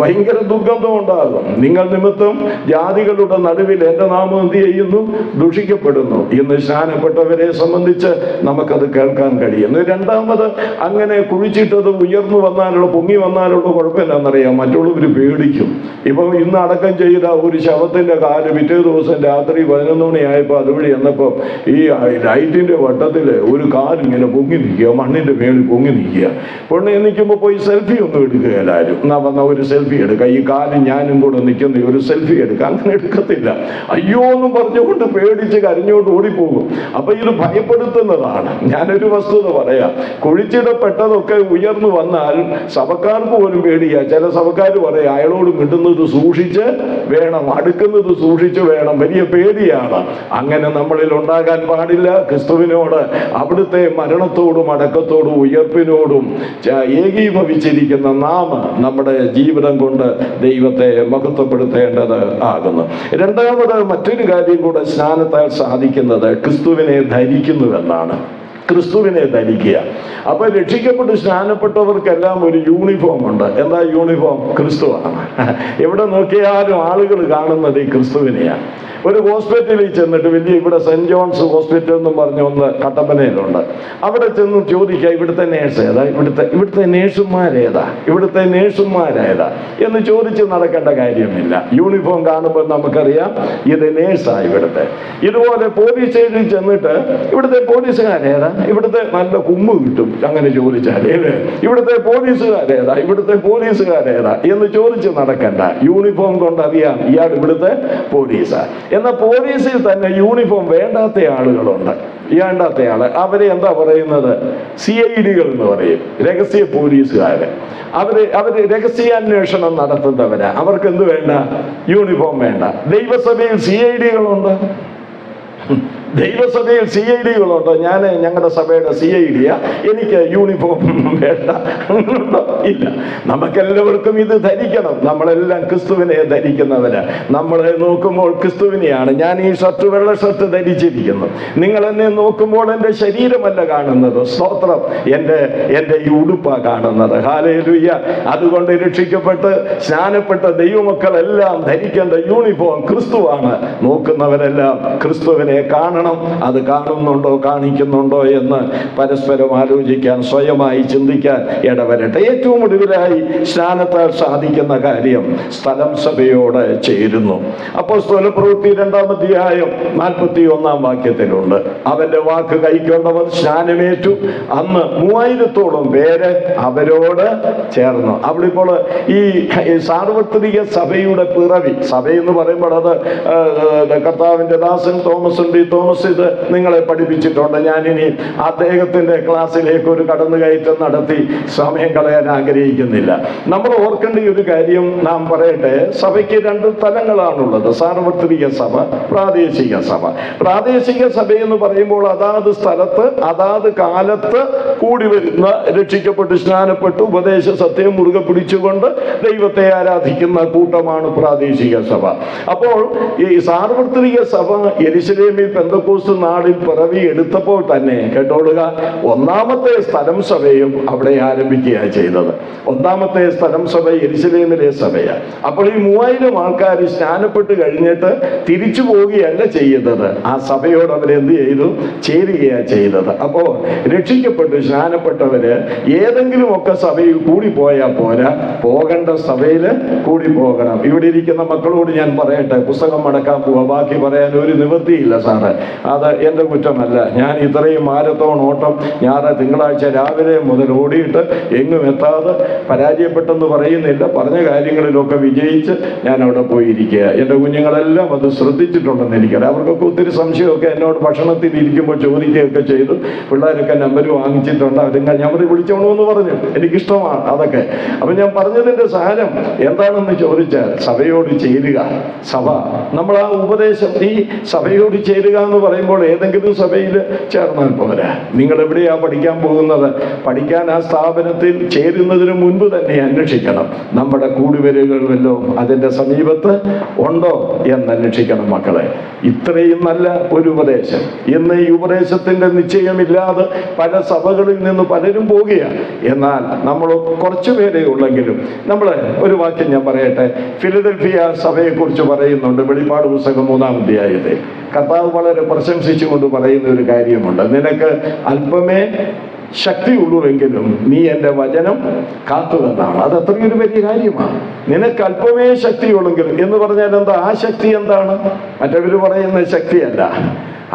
ഭയങ്കര ദുർഗന്ധം ഉണ്ടാകും. നിങ്ങൾ നിമിത്തം ജാതികളുടെ നടുവിൽ എൻ്റെ നാമം എന്ത് ചെയ്യുന്നു? ദൂഷിക്കപ്പെടുന്നു. ഇന്ന് സ്നാനപ്പെട്ടവരെ സംബന്ധിച്ച് നമുക്കത് കേൾക്കാൻ കഴിയുന്നു. രണ്ടാമത്, അങ്ങനെ കുഴിച്ചിട്ടത് ഉയർന്നു വന്നാലുള്ള പൊങ്ങി വന്നാലുള്ള കുഴപ്പമില്ലെന്നറിയാം, മറ്റുള്ളവർ പേടിക്കും. ഇപ്പം ഇന്ന് അടക്കം ചെയ്ത ഒരു ശവത്തിന്റെ കാല് പിറ്റേ ദിവസം രാത്രി 11 മണിയായപ്പോൾ അതുവഴി എന്നപ്പോൾ ഈ ലൈറ്റിന്റെ വട്ടത്തിൽ ഒരു കാലിങ്ങനെ പൊങ്ങി നിൽക്കുക, മണ്ണിന്റെ മേളിൽ പൊങ്ങി നിൽക്കുക. പൊണ്ണി നിൽക്കുമ്പോൾ പോയി സെൽഫി ഒന്നും എടുക്കുക. എല്ലാവരും എന്നാ വന്ന ഒരു സെൽഫി എടുക്കുക, ഈ കാലും ഞാനും കൂടെ നിൽക്കുന്ന ഒരു സെൽഫി എടുക്കുക. അങ്ങനെ എടുക്കത്തില്ല. അയ്യോ എന്നും പറഞ്ഞുകൊണ്ട് പേടിച്ച് കരഞ്ഞോട്ട് ഓടിപ്പോകും. അപ്പൊ ഇത് ഭയപ്പെടുത്തുന്നതാണ്. ഞാനൊരു വസ്തുത പറയാം. കുഴിച്ചിടപ്പെട്ടതൊക്കെ ഉയർന്നു വന്നാൽ സഭക്കാർക്ക് പോലും പേടിയാ. ചില സഭക്കാർ പറയാം, അയാളോട് മിണ്ടുന്നത് സൂക്ഷിച്ച് വേണം, അടുക്കുന്നത് സൂക്ഷിച്ച് വേണം. വലിയ പേടിയാണ്. അങ്ങനെ നമ്മളിൽ ഉണ്ടാകാൻ പാടില്ല. ക്രിസ്തുവിനോട്, അവിടുത്തെ മരണത്തോടും അടക്കത്തോടും ഉയർപ്പിനോടും ഏകീഭവിച്ചിരിക്കുന്ന നാം നമ്മുടെ ജീവിതം കൊണ്ട് ദൈവത്തെ മഹത്വപ്പെടുത്തേണ്ടത് ആകുന്നു. രണ്ടാമത് മറ്റൊരു കാര്യം കൂടെ സ്നാനത്താൽ സാധിക്കുന്നത് ക്രിസ്തുവിനെ ധരിക്കുന്നുവെന്നാണ്. ക്രിസ്തുവിനെ ധരിക്കുക. അപ്പൊ രക്ഷിക്കപ്പെട്ട് സ്നാനപ്പെട്ടവർക്കെല്ലാം ഒരു യൂണിഫോം ഉണ്ട്. എന്താ യൂണിഫോം? ക്രിസ്തുവാണ്. എവിടെ നോക്കിയാലും ആളുകൾ കാണുന്നത് ഈ ക്രിസ്തുവിനെയാണ്. ഒരു ഹോസ്പിറ്റലിൽ ചെന്നിട്ട്, വലിയ ഇവിടെ സെന്റ് ജോൺസ് ഹോസ്പിറ്റൽ എന്നും പറഞ്ഞ ഒന്ന് കട്ടപ്പനയിലുണ്ട്. അവിടെ ചെന്ന് ചോദിക്കുക, ഇവിടുത്തെ നേഴ്സ് ഏതാ, ഇവിടുത്തെ നേഴ്സുമാരേതാ എന്ന് ചോദിച്ച് നടക്കേണ്ട കാര്യമില്ല. യൂണിഫോം കാണുമ്പോൾ നമുക്കറിയാം ഇത് നേഴ്സാ ഇവിടുത്തെ. ഇതുപോലെ പോലീസ് സ്റ്റേഷനിൽ ചെന്നിട്ട് ഇവിടുത്തെ പോലീസുകാരേതാ, ഇവിടുത്തെ നല്ല കുമ്മ് കിട്ടും അങ്ങനെ ചോദിച്ചാൽ. ഇവിടുത്തെ പോലീസുകാരേതാ എന്ന് ചോദിച്ച് നടക്കണ്ട. യൂണിഫോം കൊണ്ട് അറിയാം ഇയാൾ ഇവിടുത്തെ പോലീസാ. എന്നാൽ പോലീസിൽ തന്നെ യൂണിഫോം വേണ്ടാത്ത ആളുകളുണ്ട്. അവരെ എന്താ പറയുന്നത്? CID എന്ന് പറയും, രഹസ്യ പോലീസുകാര്. അവര് രഹസ്യാന്വേഷണം നടത്തുന്നവരാ. അവർക്ക് എന്ത് വേണ്ട? യൂണിഫോം വേണ്ട. ദൈവസഭയിൽ CID ദൈവസഭയിൽ CID-കളുണ്ടോ? ഞങ്ങളുടെ സഭയുടെ CID-യാ, എനിക്ക് യൂണിഫോം വേണ്ട, ഇല്ല. നമുക്കെല്ലാവർക്കും ഇത് ധരിക്കണം. നമ്മളെല്ലാം ക്രിസ്തുവിനെ ധരിക്കുന്നവര്. നമ്മളെ നോക്കുമ്പോൾ ക്രിസ്തുവിനെയാണ്. ഞാൻ ഈ ഷർട്ട്, വെള്ള ഷർട്ട് ധരിച്ചിരിക്കുന്നു. നിങ്ങൾ എന്നെ നോക്കുമ്പോൾ എൻ്റെ ശരീരമല്ല കാണുന്നത്, സ്തോത്രം, എൻ്റെ ഈ ഉടുപ്പാ കാണുന്നത്. ഹല്ലേലൂയ. അതുകൊണ്ട് രക്ഷിക്കപ്പെട്ട് സ്നാനപ്പെട്ട ദൈവമക്കളെല്ലാം ധരിക്കേണ്ട യൂണിഫോം ക്രിസ്തുവാണ്. നോക്കുന്നവരെല്ലാം ക്രിസ്തുവിനെ കാണണം. അത് കാണുന്നുണ്ടോ, കാണിക്കുന്നുണ്ടോ എന്ന് പരസ്പരം ആലോചിക്കാൻ, സ്വയമായി ചിന്തിക്കാൻ ഇടവരട്ടെ. ഏറ്റവും ഒടുവിലായി സ്നാനത്താൽ സാധിക്കുന്ന കാര്യം സ്ഥലം സഭയോട് ചേരുന്നു. അപ്പോസ്തല പ്രവൃത്തി 2-ാം അധ്യായം 41-ാം വാക്യത്തിലുണ്ട്, അവന്റെ വാക്ക് കൈക്കൊണ്ടവർ സ്നാനമേറ്റു. അന്ന് 3000-ഓളം പേര് അവരോട് ചേർന്നു. അവിടെ ഇപ്പോൾ ഈ സാർവത്രിക സഭയുടെ പിറവി, സഭയെന്ന് പറയുമ്പോൾ അത് കർത്താവിന്റെ ദാസൻ തോമസ് ഇത് നിങ്ങളെ പഠിപ്പിച്ചിട്ടുണ്ട്. ഞാനിനി അദ്ദേഹത്തിന്റെ ക്ലാസ്സിലേക്ക് ഒരു കടന്നുകയറ്റം നടത്തി സമയം കളയാൻ ആഗ്രഹിക്കുന്നില്ല. നമ്മൾ ഓർക്കേണ്ട ഒരു കാര്യം നാം പറയട്ടെ, സഭയ്ക്ക് 2 തലങ്ങളാണുള്ളത്, സാർവത്രിക സഭ, പ്രാദേശിക സഭ. പ്രാദേശിക സഭ എന്ന് പറയുമ്പോൾ അതാത് സ്ഥലത്ത് അതാത് കാലത്ത് കൂടി വരുന്ന, രക്ഷിക്കപ്പെട്ട് സ്നാനപ്പെട്ട് ഉപദേശ സത്യം മുറുകെ പിടിച്ചുകൊണ്ട് ദൈവത്തെ ആരാധിക്കുന്ന കൂട്ടമാണ് പ്രാദേശിക സഭ. അപ്പോൾ ഈ സാർവത്രിക സഭ യെരുശലേമിൽ പെന്തക്കോസ്ത് നാളിൽ പിറവി എടുത്തപ്പോൾ തന്നെ കേട്ടോളുക, 1ാമത്തെ സ്ഥലം സഭയും അവിടെ ആരംഭിക്കുകയാണ് ചെയ്തത്. 1ാമത്തെ സ്ഥലം സഭ യെരുശലേമിലെ സഭയാണ്. അപ്പോൾ ഈ 3000 ആൾക്കാർ സ്നാനപ്പെട്ട് കഴിഞ്ഞിട്ട് തിരിച്ചു പോവുകയല്ല ചെയ്യുന്നത്, ആ സഭയോട് അവരെന്ത് ചെയ്തു? ചേരുകയാണ് ചെയ്തത്. അപ്പോൾ രക്ഷിക്കപ്പെട്ട് സ്നാനപ്പെട്ടവര് ഏതെങ്കിലുമൊക്കെ സഭയിൽ കൂടി പോയാൽ പോരാ, പോകേണ്ട സഭയിൽ കൂടി പോകണം. ഇവിടെ ഇരിക്കുന്ന മക്കളോട് ഞാൻ പറയട്ടെ, പുസ്തകം മടക്കാൻ പോവാ, ബാക്കി പറയാൻ ഒരു നിവൃത്തിയില്ല സാറ്, അത് എൻ്റെ കുറ്റമല്ല. ഞാൻ ഇത്രയും മാരത്തോൺ ഓട്ടം തിങ്കളാഴ്ച രാവിലെ മുതൽ ഓടിയിട്ട് എങ്ങും എത്താതെ പരാജയപ്പെട്ടെന്ന് പറയുന്നില്ല, പറഞ്ഞ കാര്യങ്ങളിലൊക്കെ വിജയിച്ച് ഞാൻ അവിടെ പോയിരിക്കുക. എൻ്റെ കുഞ്ഞുങ്ങളെല്ലാം അത് ശ്രദ്ധിച്ചിട്ടുണ്ടെന്ന് എനിക്കറിയാം. അവർക്കൊക്കെ ഒത്തിരി സംശയമൊക്കെ എന്നോട് ഭക്ഷണത്തിൽ ഇരിക്കുമ്പോൾ ചോദിക്കുകയൊക്കെ ചെയ്തു. പിള്ളേരൊക്കെ നമ്പർ വാങ്ങിച്ചിട്ടുണ്ട്. ഞാൻ വിളിച്ചോണമെന്ന് പറഞ്ഞു, എനിക്കിഷ്ടമാണ് അതൊക്കെ. അപ്പം ഞാൻ പറഞ്ഞതിൻ്റെ സാരം എന്താണെന്ന് ചോദിച്ചാൽ, സഭയോട് ചേരുക. സഭ, നമ്മൾ ആ ഉപദേശം, ഈ സഭയോട് ചേരുക എന്ന് പറയുമ്പോൾ ഏതെങ്കിലും സഭയിൽ ചേർന്നാൽ പോരാ. നിങ്ങൾ എവിടെയാ പഠിക്കാൻ പോകുന്നത്? പഠിക്കാൻ ആ സ്ഥാപനത്തിൽ ചേരുന്നതിന് മുൻപ് തന്നെ അന്വേഷിക്കണം, നമ്മുടെ കൂടുവരലുകൾ വല്ലതും അതിൻ്റെ സമീപത്ത് ഉണ്ടോ എന്ന് അന്വേഷിക്കണം മക്കളെ. ഇത്രയും നല്ല ഒരു ഉപദേശം ഇന്ന് ഈ ഉപദേശത്തിൻ്റെ നിശ്ചയമില്ലാതെ പല സഭകളിൽ നിന്ന് പലരും പോവുകയാണ്. എന്നാൽ നമ്മൾ കുറച്ചു പേരെ ഉള്ളെങ്കിലും, നമ്മൾ ഒരു വാക്യം ഞാൻ പറയട്ടെ, ഫിലദൽഫിയ സഭയെക്കുറിച്ച് പറയുന്നുണ്ട് വെളിപ്പാട് പുസ്തകം 3-ാം അധ്യായത്തിൽ. കർത്താവ് വളരെ പ്രശംസിച്ചുകൊണ്ട് പറയുന്ന ഒരു കാര്യമുണ്ട്, നിനക്ക് അല്പമേ ശക്തിയുള്ളൂവെങ്കിലും നീ എൻ്റെ വചനം കാത്തുവെന്നാണ്. അത് അത്രയൊരു വലിയ കാര്യമാണ്. നിനക്ക് അല്പമേ ശക്തിയുള്ളെങ്കിലും എന്ന് പറഞ്ഞാൽ എന്താ? ആ ശക്തി എന്താണ്? മറ്റവർ പറയുന്ന ശക്തിയല്ല.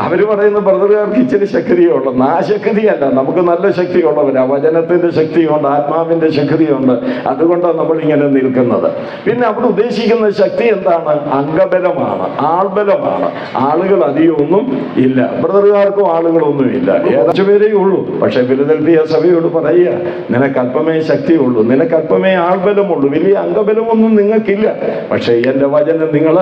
അവർ പറയുന്ന ബ്രദറുകാർക്ക് ഇച്ചിരി ശക്തിയുള്ളൂ, ആ ശക്തിയല്ല. നമുക്ക് നല്ല ശക്തിയുള്ളവരാ, വചനത്തിന്റെ ശക്തിയുണ്ട്, ആത്മാവിന്റെ ശക്തിയുണ്ട്. അതുകൊണ്ടാണ് നമ്മളിങ്ങനെ നിൽക്കുന്നത്. പിന്നെ അവിടെ ഉദ്ദേശിക്കുന്ന ശക്തി എന്താണ്? അംഗബലമാണ്, ആൾബലമാണ്. ആളുകൾ അധികമൊന്നും ഇല്ല, ബ്രദറുകാർക്കും ആളുകളൊന്നും ഇല്ല, ഏതാച്ചു പേരേ ഉള്ളൂ. പക്ഷെ ഫിലദൽഫിയ സഭയോട് പറയുക, നിനക്ക് അല്പമേ ശക്തിയുള്ളൂ, നിനക്ക് അല്പമേ ആൾബലമുള്ളൂ, വലിയ അംഗബലമൊന്നും നിങ്ങൾക്കില്ല, പക്ഷെ എൻ്റെ വചനം നിങ്ങൾ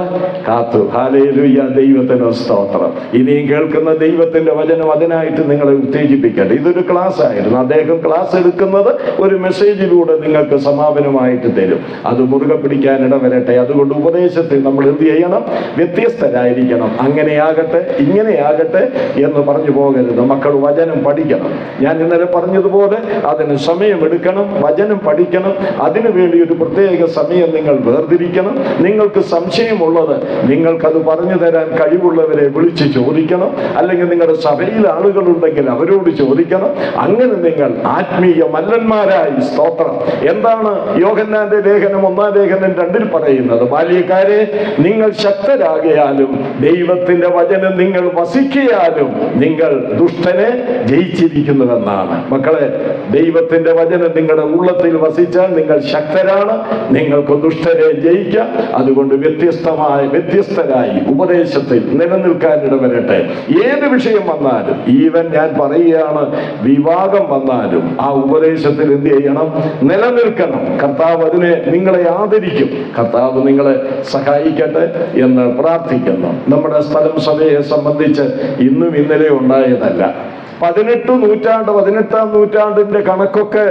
കാത്തു. ഹല്ലേലൂയ, ദൈവത്തിന് സ്തോത്രം. ഇനിയും കേൾക്കുന്ന ദൈവത്തിന്റെ വചനം അതിനായിട്ട് നിങ്ങളെ ഉത്തേജിപ്പിക്കട്ടെ. ഇതൊരു ക്ലാസ് ആയിരുന്നു. അദ്ദേഹം ക്ലാസ് എടുക്കുന്നത് ഒരു മെസ്സേജിലൂടെ നിങ്ങൾക്ക് സമാപനമായിട്ട് തരും. അത് മുറുകെ പിടിക്കാൻ ഇടവരട്ടെ. അതുകൊണ്ട് ഉപദേശത്തിൽ നമ്മൾ എന്ത് ചെയ്യണം? വ്യത്യസ്തരായിരിക്കണം. അങ്ങനെയാകട്ടെ ഇങ്ങനെയാകട്ടെ എന്ന് പറഞ്ഞു പോകരുത്. മക്കൾ വചനം പഠിക്കണം. ഞാൻ ഇന്നലെ പറഞ്ഞതുപോലെ അതിന് സമയമെടുക്കണം, വചനം പഠിക്കണം. അതിനുവേണ്ടി ഒരു പ്രത്യേക സമയം നിങ്ങൾ വേർതിരിക്കണം. നിങ്ങൾക്ക് സംശയമുള്ളത് നിങ്ങൾക്കത് പറഞ്ഞു തരാൻ കഴിവുള്ളവരെ വിളിച്ച് ചോദിക്കണം. അല്ലെങ്കിൽ നിങ്ങളുടെ സഭയിൽ ആളുകളുണ്ടെങ്കിൽ അവരോട് ചോദിക്കണം. അങ്ങനെ നിങ്ങൾ ആത്മീയ മല്ലന്മാരായി, സ്തോത്രം. എന്താണ് യോഹന്നാന്റെ ലേഖനം 1-ാം ലേഖനം 2-ൽ പറയുന്നത്? ബാല്യക്കാരെ, നിങ്ങൾ ശക്തരാകയാലും ദൈവത്തിന്റെ വചനം നിങ്ങൾ വസിക്കയാലും നിങ്ങൾ ദുഷ്ടനെ ജയിച്ചിരിക്കുന്നുവെന്നാണ്. മക്കളെ, ദൈവത്തിന്റെ വചനം നിങ്ങളുടെ ഉള്ളത്തിൽ വസിച്ചാൽ നിങ്ങൾ ശക്തരാണ്, നിങ്ങൾക്ക് ദുഷ്ടരെ ജയിക്കാം. അതുകൊണ്ട് വ്യത്യസ്തരായി ഉപദേശത്തിൽ നിലനിൽക്കാൻ ഇടവരട്ടെ. ആയിക്കൊള്ളട്ടെ. ഏത് വിഷയം വന്നാലും, ഈവൻ ഞാൻ പറയുകയാണ്, വിവാഹം വന്നാലും ആ ഉപദേശത്തിൽ എന്ത് ചെയ്യണം? നിലനിൽക്കണം. കർത്താവ് അതിനെ നിങ്ങളെ ആദരിക്കും. കർത്താവ് നിങ്ങളെ സഹായിക്കട്ടെ എന്ന് പ്രാർത്ഥിക്കുന്നു. നമ്മുടെ സ്ഥലം സഭയെ സംബന്ധിച്ച് ഇന്നും ഇന്നലെ ഉണ്ടായതല്ല. 18ാം നൂറ്റാണ്ടിന്റെ കണക്കൊക്കെ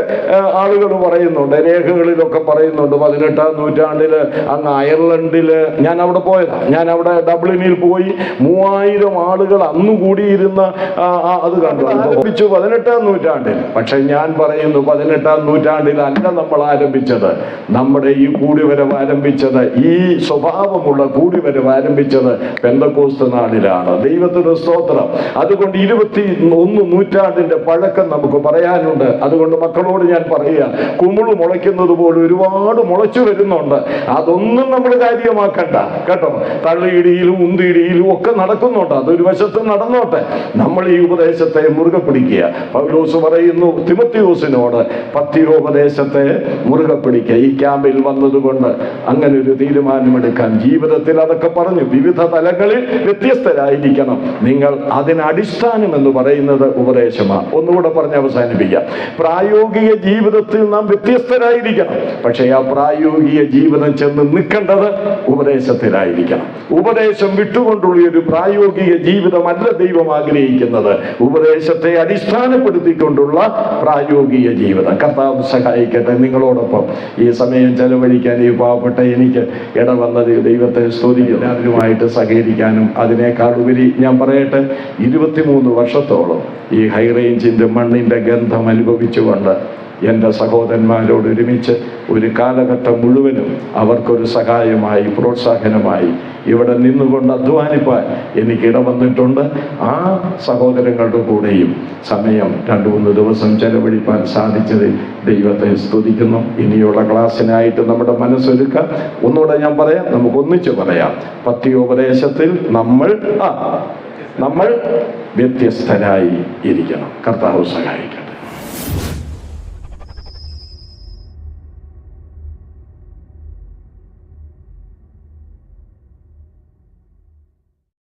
ആളുകൾ പറയുന്നുണ്ട്, രേഖകളിലൊക്കെ പറയുന്നുണ്ട്. 18ാം നൂറ്റാണ്ടില് അങ്ങ് അയർലൻഡില്, ഞാൻ അവിടെ പോയതാ, ഞാൻ അവിടെ ഡബ്ലിനിൽ പോയി 3000 ആളുകൾ അന്ന് കൂടിയിരുന്ന അത് കണ്ടു. ആരംഭിച്ചു 18ാം നൂറ്റാണ്ടിൽ. പക്ഷെ ഞാൻ പറയുന്നു, 18ാം നൂറ്റാണ്ടിലല്ല നമ്മൾ ആരംഭിച്ചത്. നമ്മുടെ ഈ കൂടിവരവ് ആരംഭിച്ചത്, ഈ സ്വഭാവമുള്ള കൂടിവരവ് ആരംഭിച്ചത് പെന്തക്കോസ്ത് നാളിലാണ്. ദൈവത്തിന് സ്തോത്രം. അതുകൊണ്ട് 21 നൂറ്റാണ്ടിന്റെ പഴക്കം നമുക്ക് പറയാനുണ്ട്. അതുകൊണ്ട് മക്കളോട് ഞാൻ പറയുക, കുമിള് മുളയ്ക്കുന്നത് പോലെ ഒരുപാട് മുളച്ചു വരുന്നുണ്ട്. അതൊന്നും നമ്മൾ കാര്യമാക്കണ്ട കേട്ടോ. തള്ളിയിടിയിലും ഉന്തിയിടിയിലും ഒക്കെ നടക്കുന്നുണ്ട്. അതൊരു വശത്ത് നടന്നോട്ടെ. നമ്മൾ ഈ ഉപദേശത്തെ മുറുകെ പിടിക്കുക. പൗലോസ് പറയുന്നു തിമോത്തിയോസിനോട്, പത്യോപദേശത്തെ മുറുകെ പിടിക്കുക. ഈ ക്യാമ്പിൽ വന്നതുകൊണ്ട് അങ്ങനെ ഒരു തീരുമാനമെടുക്കാൻ, ജീവിതത്തിൽ അതൊക്കെ പറഞ്ഞു, വിവിധ തലങ്ങളിൽ വ്യത്യസ്തരായിരിക്കണം നിങ്ങൾ. അതിനടിസ്ഥാനം എന്ന് പറയുന്നത് ഉപദേശമാണ്. ഒന്നുകൂടെ പറഞ്ഞ് അവസാനിപ്പിക്കാം. പ്രായോഗിക ജീവിതത്തിൽ നാം വ്യത്യസ്തരായിരിക്കണം. പക്ഷേ ആ പ്രായോഗിക ജീവിതം ചെന്ന് നിൽക്കേണ്ടത് ഉപദേശത്തിലായിരിക്കണം. ഉപദേശം വിട്ടുകൊണ്ടുള്ള ഒരു പ്രായോഗിക ജീവിതമല്ല ദൈവം ആഗ്രഹിക്കുന്നത്. ഉപദേശത്തെ അടിസ്ഥാനപ്പെടുത്തിക്കൊണ്ടുള്ള പ്രായോഗിക ജീവിതം. കർത്താവ് സഹായിക്കട്ടെ. നിങ്ങളോടൊപ്പം ഈ സമയം ചെലവഴിക്കാൻ ഈ പാവപ്പെട്ട എനിക്ക് ഇടവന്നതിൽ ദൈവത്തെ സ്തുതിക്കുന്നു. അതിനുമായിട്ട് സഹകരിക്കാനും, അതിനേക്കാൾ ഉപരി ഞാൻ പറയട്ടെ, 23 വർഷത്തോളം ഈ ഹൈ റേഞ്ചിന്റെ മണ്ണിന്റെ ഗന്ധം അനുഭവിച്ചുകൊണ്ട് എൻ്റെ സഹോദരന്മാരോട് ഒരുമിച്ച് ഒരു കാലഘട്ടം മുഴുവനും അവർക്കൊരു സഹായമായി, പ്രോത്സാഹനമായി ഇവിടെ നിന്നുകൊണ്ട് അധ്വാനിപ്പാൻ എനിക്ക് ഇടവന്നിട്ടുണ്ട്. ആ സഹോദരങ്ങളുടെ കൂടെയും സമയം 2-3 ദിവസം ചെലവഴിപ്പാൻ സാധിച്ചതിൽ ദൈവത്തെ സ്തുതിക്കുന്നു. ഇനിയുള്ള ക്ലാസ്സിനായിട്ട് നമ്മുടെ മനസ്സൊരുക്കാം. ഒന്നുകൂടെ ഞാൻ പറയാം, നമുക്ക് ഒന്നിച്ച് പറയാം. പത്യോപദേശത്തിൽ നമ്മൾ വ്യത്യസ്തരായി ഇരിക്കണം. കർത്താവ് സഹായിക്കണം.